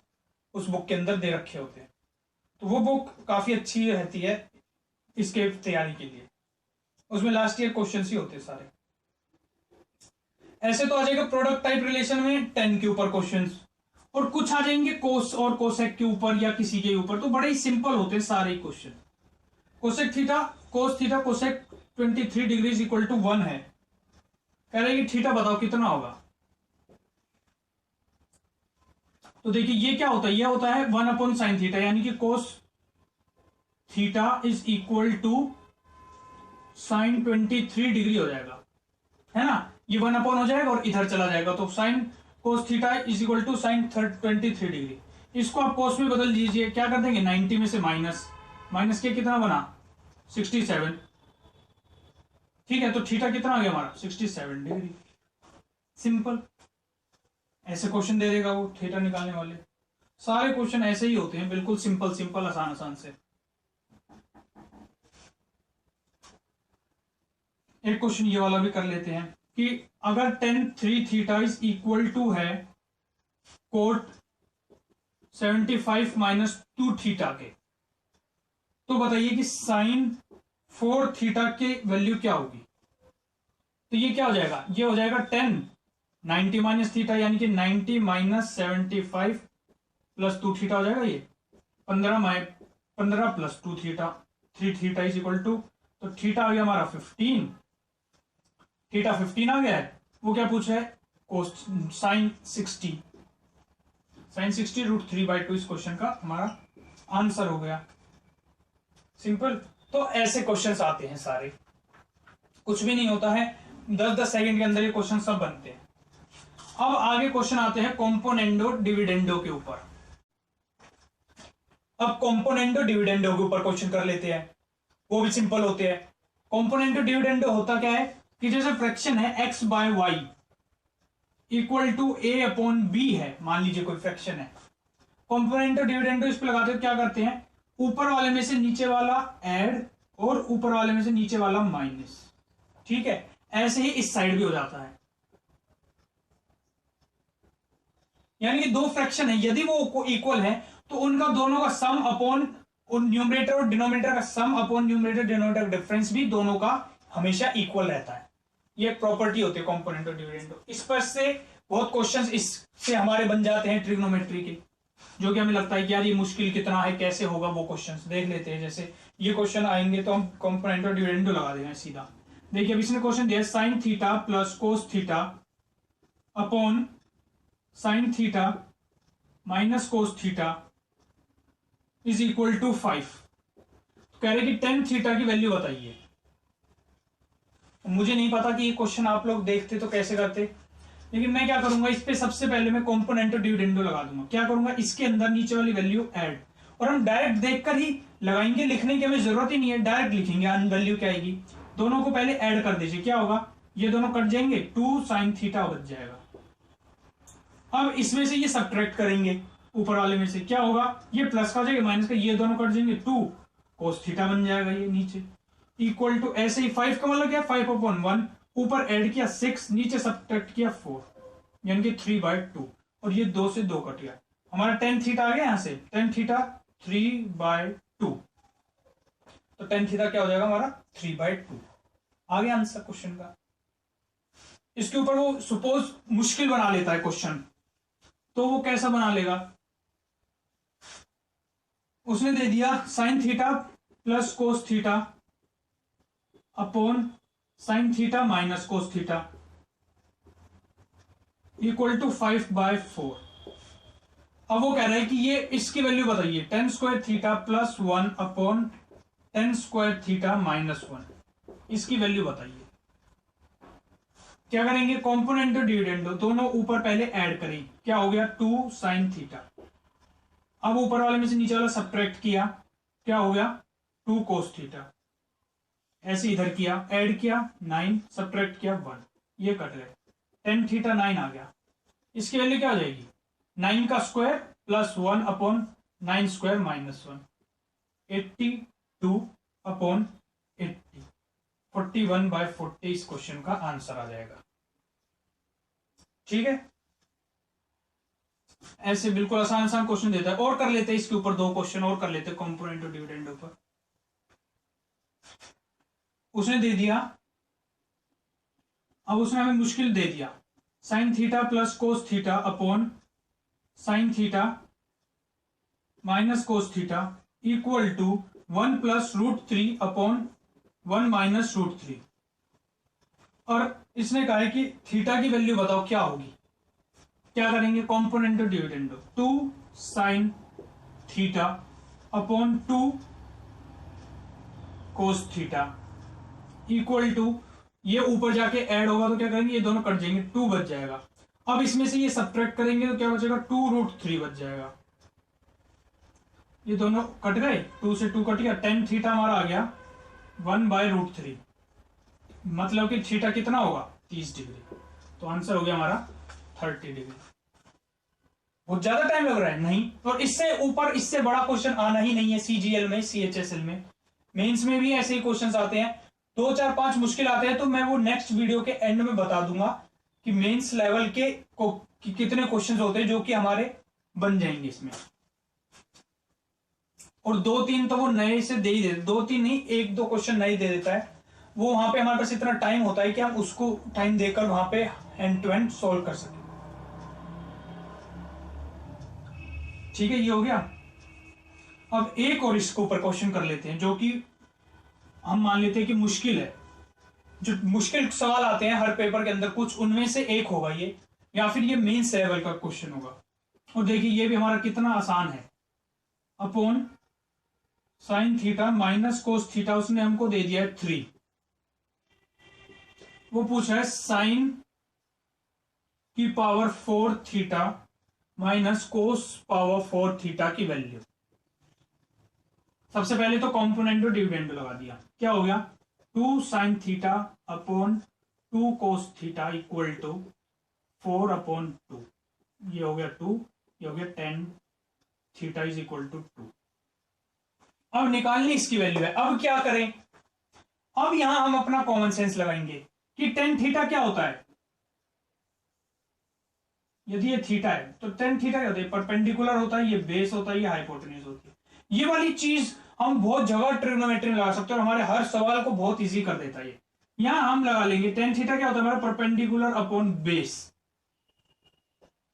[SPEAKER 1] उस बुक के अंदर दे रखे होते हैं। तो वो बुक काफी अच्छी रहती है इसके तैयारी के लिए। उसमें लास्ट ईयर क्वेश्चंस ही होते हैं सारे। ऐसे तो आ जाएगा प्रोडक्ट टाइप रिलेशन में tan के ऊपर क्वेश्चंस, और कुछ आ जाएंगे कोस और कोसेक के ऊपर या किसी के ऊपर। तो बड़े ही सिंपल होते हैं सारे question. Cosec theta cos theta cosec 23 degree equal to 1 है। कह रहे हैं कि थीटा बताओ कितना होगा? तो देखिए ये क्या होता है, ये होता है 1 अपॉन साइन थीटा, यानी कि cos theta is equal to sine 23 degree हो जाएगा, है ना। ये 1 अपॉन हो जाएगा और इधर चला जाएगा, तो sine cos theta is equal to sine 23 degree. इसको आप कोस में बदल दीजिए, क्या कर देंगे? 90 में से माइनस के कितना बना? 67। ठीक है, तो थीटा कितना आ गया हमारा? 67 डिग्री। सिंपल, ऐसे क्वेश्चन दे देगा वो थीटा निकालने वाले। सारे क्वेश्चन ऐसे ही होते हैं, बिल्कुल सिंपल सिंपल, आसान आसान से। एक क्वेश्चन ये वाला भी कर लेते हैं कि अगर tan 3 theta is equal to है कोट 75 माइनस 2 थीटा के, तो बताइए कि साइन 4 थीटा के वैल्यू क्या होगी। तो ये क्या हो जाएगा, ये हो जाएगा 10 90 माइनस थीटा, यानी कि 90 माइनस 75 प्लस 2 थीटा हो जाएगा, ये 15 plus 2 theta, 3 theta is equal to, तो थीटा आ गया हमारा 15, थीटा 15 आ गया है। वो क्या पूछ रहा है, कोस साइन 60, साइन 60 √3/2 इस क्वेश्चन का हमारा आंसर हो गया। सिंपल। तो ऐसे क्वेश्चंस आते हैं सारे, कुछ भी नहीं होता है, 10-10 सेकंड के अंदर ये क्वेश्चन सब बनते हैं। अब आगे क्वेश्चन आते हैं कॉम्पोनेंडो डिविडेंडो के ऊपर। अब कॉम्पोनेंडो डिविडेंडो के ऊपर क्वेश्चन कर लेते हैं, वो भी सिंपल होते हैं। कॉम्पोनेंडो डिविडेंडो होता क्या है कि जैसे फ्रैक्शन है x/y इक्वल टू a/b है, मान लीजिए कोई फ्रैक्शन है, कॉम्पोनेंटो डिविडेंडो इस पे लगाते हो, क्या करते हैं, ऊपर वाले में से नीचे वाला ऐड और ऊपर वाले में से नीचे वाला माइनस, ठीक है। ऐसे ही इस साइड भी हो जाता है, यानी कि दो फ्रैक्शन है, यदि वो इक्वल है तो उनका दोनों का सम अपॉन न्यूमरेटर और डिनोमिनेटर का सम अपॉन न्यूमरेटर डिनोमिनेटर डिफरेंस भी दोनों का हमेशा इक्वल रहता है। ये एक प्रॉपर्टी होती है कॉम्पोनेंटो डिविडेंडो। इस पर से बहुत क्वेश्चंस इससे हमारे बन जाते हैं ट्रिग्नोमेट्री के, जो कि हमें लगता है कि यार ये मुश्किल कितना है, कैसे होगा, वो क्वेश्चंस देख लेते हैं। जैसे ये क्वेश्चन आएंगे तो हम कॉम्पोनेंटो डिविडेंडो लगा देंगे सीधा। देखिए अब इसने क्वेश्चन दिया sine theta plus cos theta upon sine theta minus cos theta is equal to 5। कह रहे कि tan थीटा की वैल्यू बताइए। मुझे नहीं पता कि ये क्वेश्चन आप लोग देखते तो कैसे करते, लेकिन मैं क्या करूंगा, इस पे सबसे पहले मैं कॉम्पोनेंटो डिविडेंडो लगा दूंगा। क्या करूंगा, इसके अंदर नीचे वाली वैल्यू ऐड, और हम डायरेक्ट देखकर ही लगाएंगे, लिखने की हमें जरूरत ही नहीं है, डायरेक्ट लिखेंगे वैल्यू क्या आएगी। दोनों को पहले ऐड कर दीजिए, क्या होगा, ये दोनों कट जाएंगे, 2 sin थीटा बच जाएगा। अब इसमें से ये सब्ट्रैक्ट करेंगे, ऊपर वाले में से क्या होगा, ये प्लस का हो जाएगा, माइनस का, ये दोनों कट जाएंगे, 2 cos थीटा बन जाएगा ये नीचे, इक्वल टू ऐसे ही 5 का मतलब क्या, 5/1, ऊपर ऐड किया 6, नीचे सब्ट्रैक्ट किया 4, यानी कि 3/2, और ये 2 से 2 कट गया, हमारा tan थीटा आ गया यहां से, tan थीटा 3/2, तो tan थीटा क्या हो जाएगा हमारा 3/2। आ गया आंसर क्वेश्चन का। इसके ऊपर वो सपोज मुश्किल बना लेता है क्वेश्चन, तो वो कैसा बना लेगा, उसने दे दिया sine theta plus cos theta upon sine theta minus cos theta equal to 5/4। अब वो कह रहा है कि ये इसकी वैल्यू बताइए, tan square theta plus 1 upon tan square theta minus 1, इसकी वैल्यू बताइए। क्या करेंगे, कॉम्पोनेंटो डिविडेंडो, दोनों ऊपर पहले ऐड करें, क्या हो गया 2 sin थीटा, अब ऊपर वाले में से नीचे वाला सब्ट्रैक्ट किया, क्या हो गया 2 cos थीटा, ऐसे इधर किया, ऐड किया 9, सब्ट्रैक्ट किया 1, ये कट गए, tan थीटा 9 आ गया, इसकी वैल्यू क्या हो जाएगी, 9 का square plus 1 upon 9 square minus 1, 82 upon 80, 41/40 इस क्वेश्चन का आंसर आ जाएगा। ठीक है, ऐसे बिल्कुल आसान आसान क्वेश्चन देता है। और कर लेते हैं इसके ऊपर 2 क्वेश्चन और कर लेते हैं कॉम्पोनेंटो डिविडेंडो पर। उसने दे दिया, अब उसने हमें मुश्किल दे दिया, sine theta plus cos theta upon sine theta minus cos theta equal to 1 plus √3 upon 1 minus √3, और इसने कहा है कि थीटा की वैल्यू बताओ क्या होगी। क्या करेंगे, componendo dividendo, 2 sin theta upon 2 cos theta equal to, ये ऊपर जाके ऐड होगा तो क्या करेंगे, ये दोनों कट जाएंगे, 2 बच जाएगा। अब इसमें से ये सब्ट्रैक्ट करेंगे तो क्या बचेगा, 2√3 बच जाएगा, ये दोनों कट गए, 2 से 2 कट गया, tan थीटा हमारा आ गया 1/√3, मतलब कि थीटा कितना होगा 30 डिग्री, तो आंसर हो गया हमारा 30 डिग्री। बहुत ज्यादा टाइम लग रहा है? नहीं। तो इससे ऊपर इससे बड़ा क्वेश्चन आना ही नहीं है सीजीएल में, सीएचएसएल में। मेंस में भी ऐसे ही क्वेश्चंस आते हैं, 2 4 5 मुश्किल आते हैं। तो मैं वो नेक्स्ट वीडियो के एंड में बता दूंगा कि मेंस लेवल के कितने क्वेश्चंस होते हैं जो कि हमारे बन जाएंगे इसमें। और 2-3 तो वो नए से दे ही देते, 2-3 नहीं, 1-2 क्वेश्चन नए दे देता है। वो वहां पे हमारे पास इतना टाइम होता है कि हम उसको टाइम देकर वहां पे एंड टू एंड सोल्व कर सकें। ठीक है, ये हो गया। अब एक और इसके ऊपर क्वेश्चन कर लेते हैं जो कि हम मान लेते हैं कि मुश्किल है। जो मुश्किल सवाल आते हैं हर पेपर के अंदर, कुछ उनमें से एक होगा ये, या फिर ये मेंस लेवल का क्वेश्चन होगा। और देखिए ये भी हमारा कितना आसान है। Upon sine theta minus cos theta, उसने हमको दे दिया है 3। वो पूछ रहा है साइन की पावर 4 थीटा माइनस कोस पावर 4 थीटा की वैल्यू। सबसे पहले तो कॉम्पोनेंट और डिविडेंड लगा दिया। क्या हो गया? 2 sine theta upon 2 cos theta equal to 4 upon 2। ये हो गया 2, ये हो गया 10 थीटा इज इक्वल टू 2। अब निकालनी इसकी वैल्यू है। अब क्या करें? अब यहां हम अपना कॉमन सेंस लगाएंगे कि टेन थीटा क्या होता है। यदि ये थीटा है तो टेन थीटा क्या होता है? परपेंडिकुलर होता है, ये बेस होता है, ये हाइपोटेन्यूज होती है। ये वाली चीज हम बहुत जगह ट्रिग्नोमेट्री में लगा सकते हैं और हमारे हर सवाल को बहुत इजी कर देता है। यहां हम लगा लेंगे टेन थीटा क्या होता है? हमारा परपेंडिकुलर अपॉन बेस।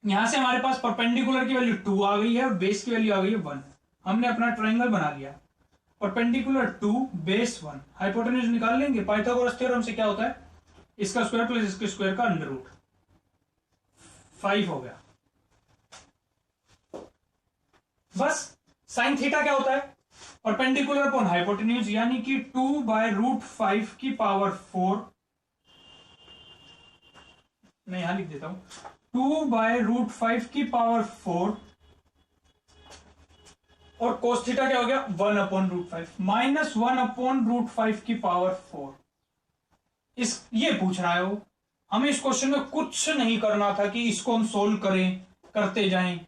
[SPEAKER 1] यहां से हमारे पास परपेंडिकुलर की वैल्यू 2 आ गई है और बेस की वैल्यू आ गई है 1। हमने अपना ट्रायंगल बना लिया। परपेंडिकुलर 2 बेस 1, हाइपोटेन्यूज निकाल लेंगे। पाइथागोरस थ्योरम से क्या होता है? इसका स्क्वायर प्लस इसके स्क्वायर का अंडर रूट, 5 हो गया। बस साइन थीटा क्या होता है? परपेंडिकुलर अपॉन हाइपोटेन्यूज, यानी कि 2/√5 की पावर 4। मैं यहां लिख देता हूं 2/√5 की पावर 4। और कोस थीटा क्या हो गया? 1/√5 माइनस 1/√5 की पावर 4। ये पूछ रहा है वो। हमें इस क्वेश्चन में कुछ नहीं करना था कि इसको हम सोल्व करें, करते जाएं,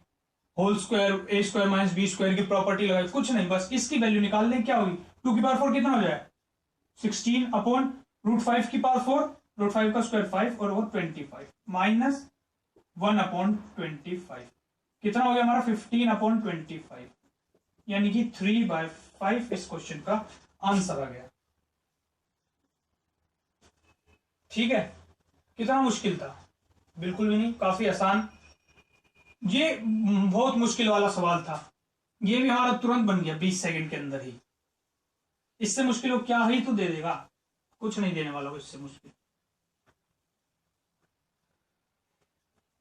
[SPEAKER 1] होल स्क्वायर ए स्क्वायर माइनस बी स्क्वायर की प्रॉपर्टी लगाए, कुछ नहीं। बस इसकी वैल्यू निकाल दें। क्या होगी? 2 की पावर 4 कितना हो जाए? 16/√5 की पावर 4, √5 का स्क्वायर 5 और वो 25 माइनस 1/25 कितना हो गया हमारा? 15/25, यानी कि 3/5 इस क्वेश्चन का आंसर आ गया। ठीक है, कितना मुश्किल था? बिल्कुल भी नहीं, काफी आसान। ये बहुत मुश्किल वाला सवाल था, ये भी हमारा तुरंत बन गया 20 सेकंड के अंदर ही। इससे मुश्किल हो क्या ही तो दे देगा, कुछ नहीं देने वाला वो इससे मुश्किल।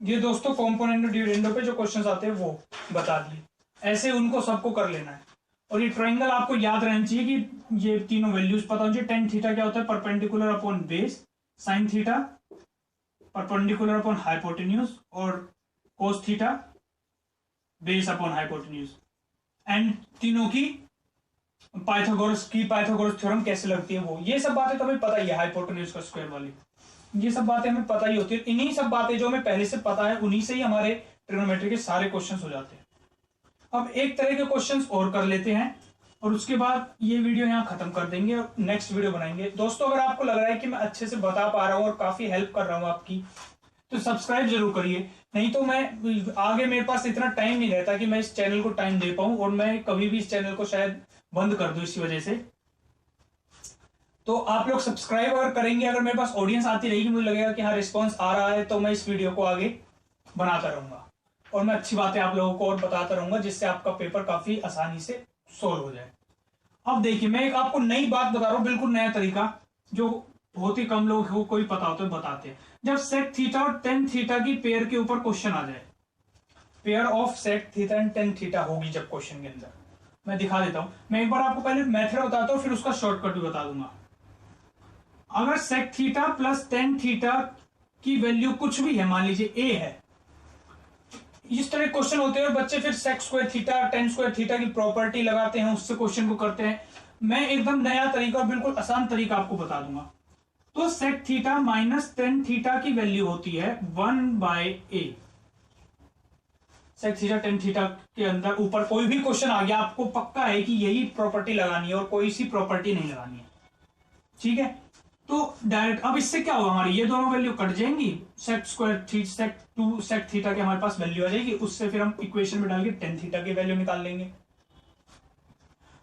[SPEAKER 1] ये दोस्तों कॉम्पोनेंट और डिविडेंडो पे जो क्वेश्चंस आते हैं वो बता दिए। ऐसे उनको सबको कर लेना है। और ये ट्रायंगल आपको याद रहना चाहिए कि ये तीनों वैल्यूज पता होनी चाहिए। टेन थीटा क्या होता है? Perpendicular upon base, sine theta perpendicular upon hypotenuse, और cos theta base upon hypotenuse. And तीनों की पाइथागोरस थ्योरम कैसे लगती है वो। ये सब बातें तो हमें पता ही है, हाइपोटेन्यूज का स्क्वायर वाली, ये सब बातें हमें पता ही होती है। इन्हीं सब बातें जो हमें पहले से पता है उन्हीं से ही हमारे ट्रिग्नोमेट्री के सारे क्वेश्चंस हो जाते हैं। अब एक तरह के क्वेश्चंस और कर लेते हैं और उसके बाद ये वीडियो यहाँ खत्म कर देंगे और नेक्स्ट वीडियो बनाएंगे। दोस्तों अगर आपको लग रहा है कि मैं अच्छे से बता पा रहा हूँ और काफी हेल्प कर रहा हूँ आपकी, तो सब्सक्राइब जरूर करिए। नहीं तो मैं आगे मेरे पास इतना टाइम नहीं रहता कि मैं इस चैनल को टाइम दे पाऊं, और मैं कभी भी इस चैनल को शायद बंद कर दूं इसी वजह से। तो आप लोग सब्सक्राइब अगर करेंगे, अगर मेरे पास ऑडियंस आती रहेगी, मुझे लगेगा कि हाँ रिस्पॉन्स आ रहा है, तो मैं इस वीडियो को आगे बनाता रहूंगा और मैं अच्छी बातें आप लोगों को और बताता रहूंगा, जिससे आपका पेपर काफी आसानी से सोल्व हो जाए। अब देखिए मैं एक आपको नई बात बता रहा हूं, बिल्कुल नया तरीका जो बहुत ही कम लोग को कोई पता होता है, बताते हैं। जब सेक थीटा और टेन थीटा की पेयर के ऊपर क्वेश्चन आ जाए, pair of sec theta and tan theta होगी जब क्वेश्चन के अंदर, मैं दिखा देता हूं। मैं एक बार आपको पहले मेथड बताता हूं, फिर उसका शॉर्टकट भी बता दूंगा। अगर sec theta plus tan theta की वैल्यू कुछ भी है, मान लीजिए ए है, इस तरह क्वेश्चन होते हैं और बच्चे फिर sec square theta tan square theta की प्रॉपर्टी लगाते हैं, उससे क्वेश्चन को करते हैं। मैं एकदम नया तरीका, बिल्कुल आसान तरीका आपको बता दूंगा। तो sec theta minus tan theta की वैल्यू होती है 1/a। Sec theta tan theta के अंदर ऊपर कोई भी क्वेश्चन आ गया, आपको पक्का है कि यही प्रॉपर्टी लगानी है और कोई सी प्रॉपर्टी नहीं लगानी है, ठीक है। तो डायरेक्ट अब इससे क्या होगा, हमारी ये दोनों वैल्यू कट जाएंगी, sec square theta sec 2 sec theta के हमारे पास वैल्यू आ जाएगी, उससे फिर हम इक्वेशन में डाल के टेन थीटा की वैल्यू निकाल लेंगे।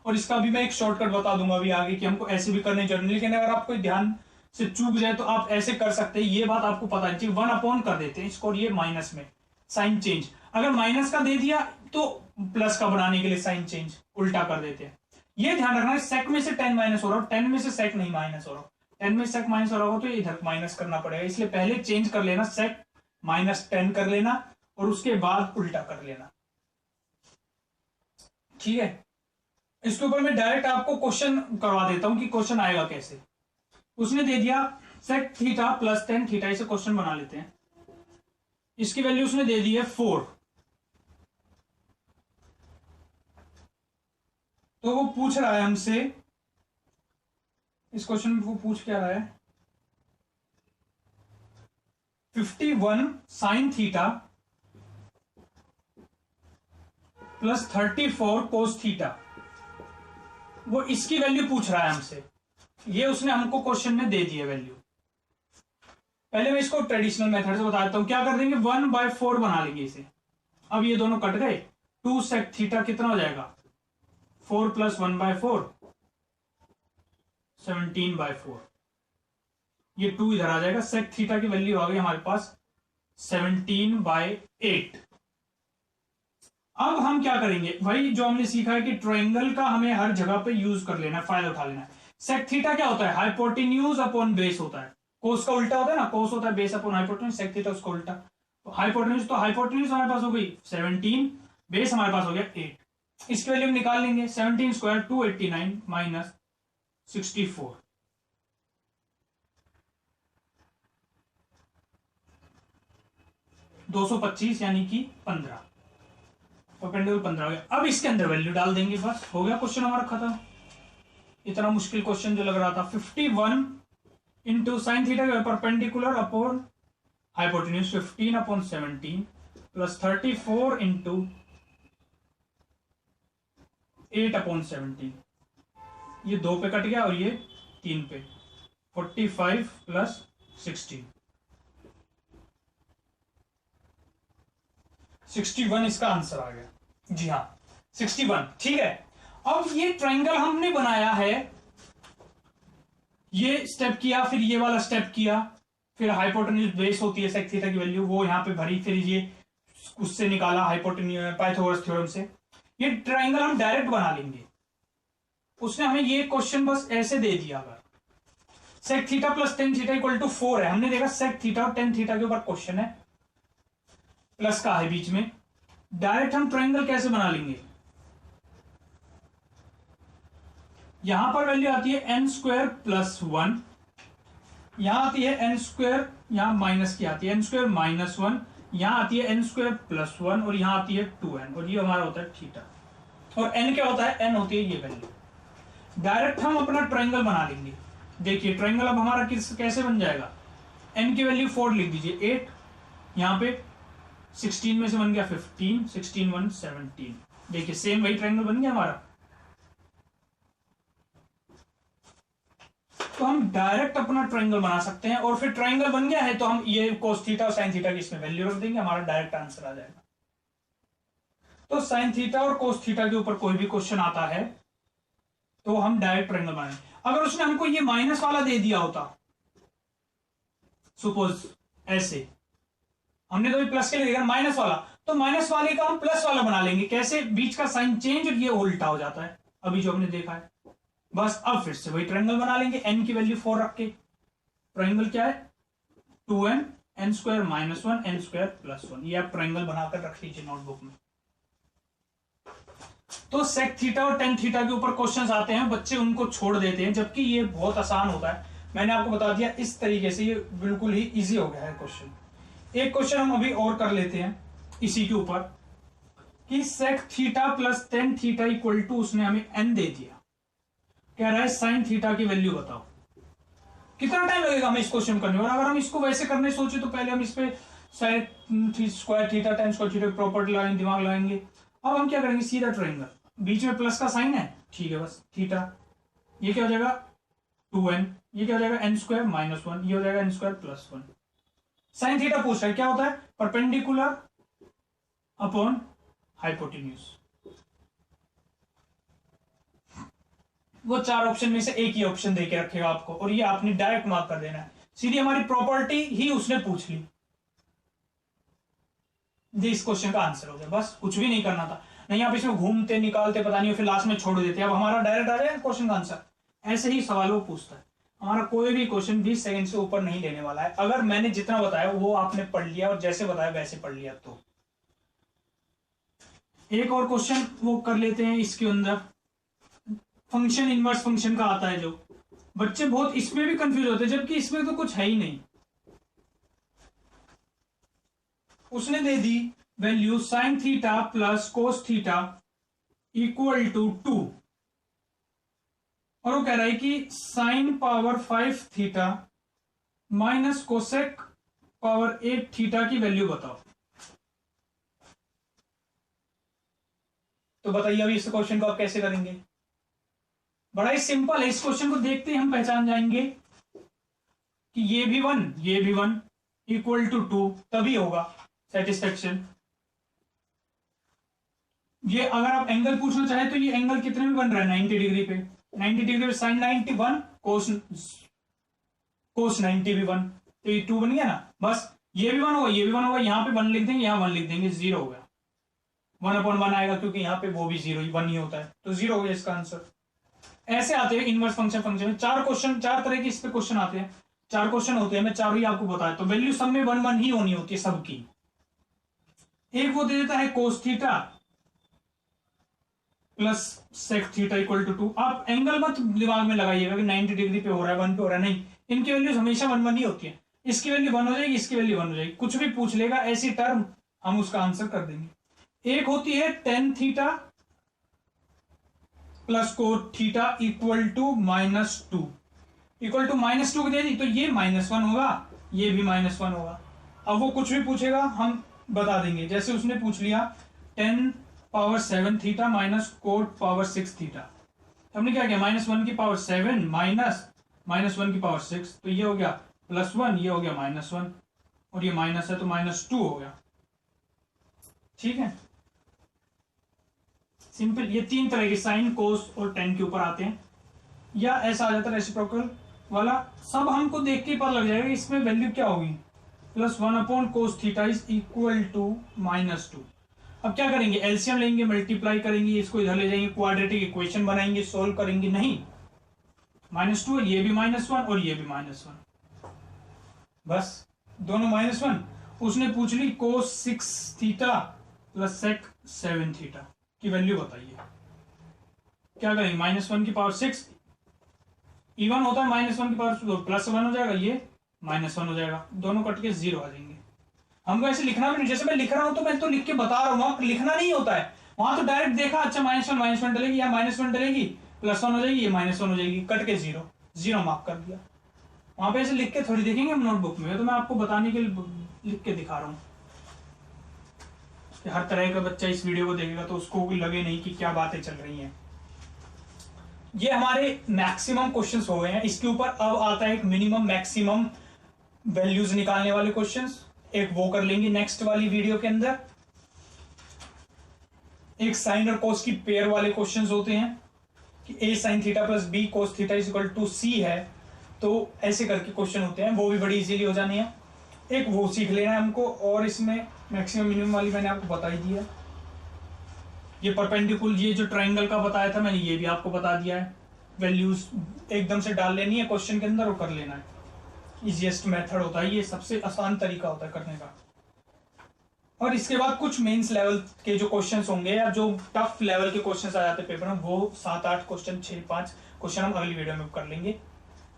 [SPEAKER 1] और इसका भी मैं एक शॉर्टकट बता दूंगा अभी आगे कि हमको ऐसे भी करने जरूरी, लेकिन अगर आप कोई ध्यान से चूक जाए तो आप ऐसे कर सकते हैं, ये बात आपको पता नहीं, 1 कर देते हैं इसको, ये माइनस में साइन चेंज, अगर माइनस का दे दिया तो प्लस का बनाने के लिए साइन चेंज उल्टा कर देते हैं। ये ध्यान रखना है, सेक में से 10 माइनस हो रहा हो, 10 में से सेक नहीं माइनस हो रहा हो, 10 में सेक माइनस हो रहा हो तो इधर माइनस करना पड़ेगा, इसलिए पहले चेंज कर लेना, सेक -10 कर लेना और उसके बाद उल्टा कर लेना, ठीक है। इसके ऊपर मैं डायरेक्ट आपको क्वेश्चन करवा देता हूं कि क्वेश्चन आएगा कैसे। उसने दे दिया sec theta plus tan theta, इसे क्वेश्चन बना लेते हैं। इसकी वैल्यू उसने दे दी है 4, तो वो पूछ रहा है हमसे, इस क्वेश्चन में वो पूछ क्या रहा है, 51 sign theta plus 34 cos theta, वो इसकी वैल्यू पूछ रहा है हमसे, ये उसने हमको क्वेश्चन में दे दी है वैल्यू। पहले मैं इसको ट्रेडिशनल मेथड से बता देता हूं, क्या कर देंगे 1/4 बना लेंगे इसे, अब ये दोनों कट गए, 2 सेक थीटा कितना हो जाएगा 4 + 1/4 17/4, ये 2 इधर आ जाएगा, सेक थीटा की वैल्यू आ गई हमारे पास 17/8। अब हम क्या करेंगे, भाई जो हमने सीखा है कि ट्रायंगल का हमें हर जगह पे यूज कर लेना है, फायदा उठा लेना है। सेक थीटा क्या होता है, हाइपोटेन्यूज अपॉन बेस होता है, कोस का उल्टा होता है ना, कोस होता है base upon hypotenuse, sec theta उसका उल्टा, तो हाइपोटेन्यूज हमारे पास हो गई 17, बेस हमारे पास हो गया 8, इसकी वैल्यू निकाल लेंगे, 17 स्क्वायर 289 -64, -225 यानी कि 15, परपेंडिकुलर 15 हो गया। अब इसके अंदर वैल्यू डाल देंगे, बस हो गया क्वेश्चन हमारा खत्म। इतना मुश्किल क्वेश्चन जो लग रहा था, 51 into sine theta perpendicular upon hypotenuse 15/17 plus 34 into 8/17, ये 2 पे कट गया और ये 3 पे, 45 + 16 61 इसका आंसर आ गया। जी हाँ 61, ठीक है। अब ये ट्रायंगल हमने बनाया है, ये स्टेप किया, फिर ये वाला स्टेप किया, फिर हाइपोटेन्यूज बेस होती है सेक थीटा की वैल्यू, वो यहां पे भरी, फिर ये उससे निकाला हाइपोटेन्यूज पाइथागोरस थ्योरम से, ये ट्रायंगल हम डायरेक्ट बना लेंगे। उसने हमें ये क्वेश्चन बस ऐसे दे दिया, अगर sec theta plus tan theta equal to 4 है, हमने देखा सेक थीटा और टेन थीटा के ऊपर क्वेश्चन है, प्लस का है बीच में, डायरेक्ट हम ट्रायंगल कैसे बना लेंगे, यहां पर वैल्यू आती है n² + 1, यहां आती है n², यहां माइनस की आती है n² - 1, यहां आती है n² + 1 और यहां आती है 2n, और ये हमारा होता है थीटा, और n क्या होता है, n होती है ये वैल्यू। डायरेक्ट हम अपना ट्रायंगल बना लेंगे। देखिए ट्रायंगल अब हमारा कैसे बन जाएगा, n की वैल्यू 4 लिख दीजिए, 8, यहां पे 16 में से बन गया 15, 16 1 17, देखिए सेम वही ट्रायंगल बन गया हमारा। तो हम डायरेक्ट अपना ट्रायंगल बना सकते हैं, और फिर ट्रायंगल बन गया है तो हम ये कोस थीटा और साइन थीटा की इसमें वैल्यू रख देंगे, हमारा डायरेक्ट आंसर आ जाएगा। तो साइन थीटा और कोस थीटा के ऊपर कोई भी क्वेश्चन आता है तो हम डायरेक्ट ट्रायंगल बनाएंगे। अगर उसने हमको ये माइनस वाला दे दिया होता, सपोज ऐसे, हमने तो प्लस के लिए देखा माइनस वाला, तो माइनस वाले का हम प्लस वाला बना लेंगे, कैसे, बीच का साइन चेंज और ये उल्टा हो जाता है, अभी जो हमने देखा है। बस अब फिर से वही ट्रायंगल बना लेंगे, n की वैल्यू 4 रख के, ट्रायंगल क्या है 2n n² - 1 n² + 1, ये आप ट्रायंगल बनाकर रख लीजिए नोटबुक में। तो सेक थीटा और टेन थीटा के ऊपर क्वेश्चंस आते हैं, बच्चे उनको छोड़ देते हैं, जबकि ये बहुत आसान होता है। मैंने आपको बता दिया इस तरीके से, ये बिल्कुल ही इजी हो गया है क्वेश्चन। एक क्वेश्चन हम अभी और कर लेते हैं इसी के ऊपर, कि sec theta plus tan theta equal to, उसने हमें n दे दिया, कह रहा है साइन थीटा की वैल्यू बताओ। कितना टाइम लगेगा हमें इस क्वेश्चन करने, और अगर हम इसको वैसे करने सोचे तो पहले हम इस पे sin square theta tan square theta property लगाएंगे, दिमाग लगाएंगे। अब हम क्या करेंगे, सीधा ट्रायंगल, बीच में प्लस का साइन है, ठीक है, बस थीटा, ये क्या हो जाएगा 2n, ये क्या हो जाएगा n स्क्वायर माइनस 1, ये हो जाएगा n square plus 1। Sine theta पूछ रहा है, क्या होता है, परपेंडिकुलर अपॉन हाइपोटेन्यूज। वो 4 ऑप्शन में से एक ही ऑप्शन देके रखेगा आपको, और ये आपने डायरेक्ट मार्क कर देना है, सीधी हमारी प्रॉपर्टी ही उसने पूछ ली, ये इस क्वेश्चन का आंसर हो गया, बस कुछ भी नहीं करना था, नहीं आप इसमें घूमते निकालते पता नहीं, फिर लास्ट में छोड़ देते, अब हमारा डायरेक्ट आ जाएगा क्वेश्चन का आंसर। ऐसे ही सवाल वो पूछता है, हमारा कोई भी क्वेश्चन 20 सेकंड से ऊपर नहीं लेने वाला है, अगर मैंने जितना बताया वो आपने पढ़ लिया और जैसे बताया वैसे पढ़ लिया। तो एक और क्वेश्चन वो कर लेते हैं, इसके अंदर फंक्शन इनवर्स फंक्शन का आता है, जो बच्चे बहुत इसमें भी कंफ्यूज होते हैं, जबकि इसमें तो कुछ है ही नहीं। उसने दे दी value sine theta plus cos theta equal to 2, और वो कह रहा है कि sine power 5 theta minus cosec power 8 theta की वैल्यू बताओ। तो बताइए अभी इस क्वेश्चन को आप कैसे करेंगे, बड़ा ही सिंपल है, इस क्वेश्चन को देखते ही हम पहचान जाएंगे कि ये भी 1 ये भी 1 इक्वल टू 2, तभी होगा सेटिस्फेक्शन। ये अगर आप एंगल पूछना चाहे तो ये एंगल कितने में बन रहा है, 90 डिग्री पे, 90 डिग्री पे साइन 91 कोस 90 भी 1, तो ये 2 बन गया ना, बस ये भी 1 होगा ये भी 1 होगा, यहाँ पे 1 लिख देंगे, यहाँ 1 लिख देंगे, 0 हो गया, 1/1 आएगा क्योंकि यहाँ पे वो भी 1 ही होता है, तो 0 हो गया इसका आंसर। ऐसे आते हैं इनवर्स फंक्शन में 4 क्वेश्चन, 4 तरह के इस पे क्वेश्चन आते हैं, 4 क्वेश्चन होते हैं, मैं 4 ही आपको बताया, तो वैल्यू सब में 1 1 ही होनी होती है सबकी। एक वो दे देता है cos theta plus sec theta equal to 2, आप एंगल मत दिमाग में लगाइएगा कि 90 डिग्री पे हो रहा है 1 पे हो रहा है, नहीं, इनकी वैल्यूज हमेशा 1 1 ही होती है, इसकी वैल्यू 1 हो जाएगी, इसकी वैल्यू 1 हो जाएगी, कुछ भी पूछ लेगा ऐसी टर्म हम उसका आंसर कर देंगे। एक होती है tan theta plus cot theta equal to -2, equal to -2 की दे दी तो ये -1 होगा, ये भी -1 होगा। अब वो कुछ भी पूछेगा हम बता देंगे, जैसे उसने पूछ लिया 10 power 7 theta minus cot power 6 theta, हमने क्या किया -1 की पावर 7 माइनस -1 की पावर 6, तो ये हो गया +1, ये हो गया -1, और ये माइनस है तो -2 हो गया, ठीक है, सिंपल। ये 3 तरह के साइन कोस और टेन के ऊपर आते हैं, या ऐसा आ जाता है रेसिप्रोकल वाला, सब हमको देख के पता लग जाएगा इसमें वैल्यू क्या होगी, +1 cos theta is equal to -2। अब क्या करेंगे, एलसीएम लेंगे, मल्टीप्लाई करेंगे, इसको इधर ले जाएंगे, क्वाड्रेटिक इक्वेशन बनाएंगे, सोल्व करेंगे, नहीं, -2 ये भी -1 और ये भी -1, बस दोनों -1। उसने पूछ ली कोस 6 थीटा प्लस सेक 7 थीटा की वैल्यू बताइए, क्या करेंगे, -1 की पावर 6 इवन होता है, -1 की पावर +1 हो जाएगा, ये -1 हो जाएगा, दोनों कट के 0 आ जाएंगे। हमको ऐसे लिखना भी नहीं, जैसे मैं लिख रहा हूं तो मैं तो लिख के बता रहा हूँ, लिखना नहीं होता है, वहां तो डायरेक्ट देखा, अच्छा -1 डलेगी, या -1 डलेगी, +1 हो जाएगी, ये -1 हो जाएगी, कट के 0 मार्क कर दिया। वहां पे ऐसे लिख के थोड़ी देखेंगे हम नोटबुक में, तो मैं आपको बताने के लिए लिख के दिखा रहा हूँ, हर तरह का बच्चा इस वीडियो को देखेगा तो उसको भी लगे नहीं कि क्या बातें चल रही हैं। ये हमारे मैक्सिमम क्वेश्चंस हो गए हैं, इसके ऊपर अब आता है एक मिनिमम मैक्सिमम वैल्यूज निकालने वाले क्वेश्चंस, एक वो कर लेंगे नेक्स्ट वाली वीडियो के अंदर। एक साइन और कोस की पेयर वाले क्वेश्चंस होते हैं कि a sin theta plus b cos theta is equal to c है, तो ऐसे करके क्वेश्चन होते हैं, वो भी बड़ी इजीली हो जाने हैं, एक वो सीख लेना है हमको। और इसमें मैक्सिमम मिनिमम वाली मैंने आपको बता ही दिया, ये परपेंडिकुलर, ये जो ट्रायंगल का बताया था मैंने, ये भी आपको बता दिया है, वैल्यूज एकदम से डाल लेनी है क्वेश्चन के अंदर और कर लेना है, इजीएस्ट मेथड होता है, ये सबसे आसान तरीका होता है करने का। और इसके बाद कुछ मेंस लेवल के जो क्वेश्चंस होंगे या जो टफ लेवल के क्वेश्चंस आ जाते हैं पेपर में, वो 7-8 क्वेश्चन 6-5 क्वेश्चन हम अगली वीडियो में कर लेंगे।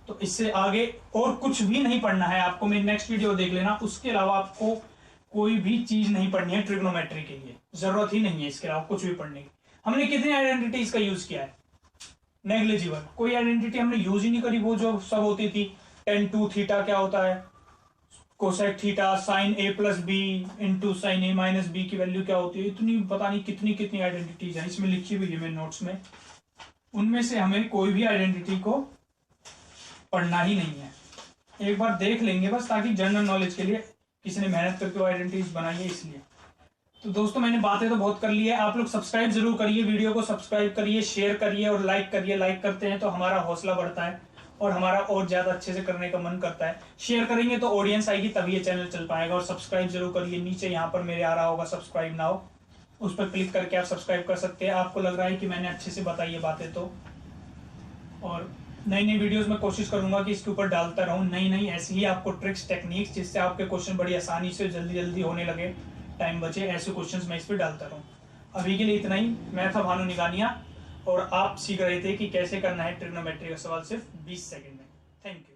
[SPEAKER 1] तो इससे आगे और कुछ भी नहीं पढ़ना है आपको, मेरी नेक्स्ट वीडियो देख लेना, उसके अलावा आपको कोई भी चीज नहीं पढ़नी है ट्रिग्नोमेट्री के लिए, जरूरत ही नहीं है इसके अलावा कुछ भी पढ़ने की। हमने कितनी आइडेंटिटीज का यूज किया है, नेग्लिजिबल, कोई आइडेंटिटी हमने यूज ही नहीं करी, वो जो सब होती थी tan 2 थीटा क्या होता है, कोसेक थीटा साइन ए प्लस बी इंटू साइन ए माइनस बी की वैल्यू क्या होती है, इतनी पता नहीं कितनी कितनी आइडेंटिटीज है इसमें लिखी हुई है मेरे नोट्स में। उनमें से हमें कोई भी आइडेंटिटी को पढ़ना ही नहीं है, एक बार देख लेंगे बस, ताकि जनरल नॉलेज के लिए, किसी ने मेहनत करके वो आइडेंटिटीज बनाई है इसलिए। तो दोस्तों मैंने बातें तो बहुत कर ली है, आप लोग सब्सक्राइब जरूर करिए, वीडियो को सब्सक्राइब करिए, शेयर करिए और लाइक करिए। लाइक करते हैं तो हमारा हौसला बढ़ता है और हमारा और ज्यादा अच्छे से करने का मन करता है। शेयर करेंगे तो ऑडियंस आएगी, तभी ये चैनल चल पाएगा। और सब्सक्राइब जरूर करिए, नीचे यहाँ पर मेरे आ रहा होगा सब्सक्राइब नाउ, उस पर क्लिक करके आप सब्सक्राइब कर सकते हैं। आपको लग रहा है कि मैंने अच्छे से बताई है बातें तो, और नई नई वीडियोस में कोशिश करूंगा कि इसके ऊपर डालता रहूं नई नई ऐसी ही आपको ट्रिक्स टेक्निक्स, जिससे आपके क्वेश्चन बड़ी आसानी से जल्दी जल्दी होने लगे, टाइम बचे, ऐसे क्वेश्चंस मैं इस पर डालता रहूं। अभी के लिए इतना ही। मैं था भानु निगानिया और आप सीख रहे थे कि कैसे करना है ट्रिग्नोमेट्री का सवाल सिर्फ 20 सेकंड में। Thank you.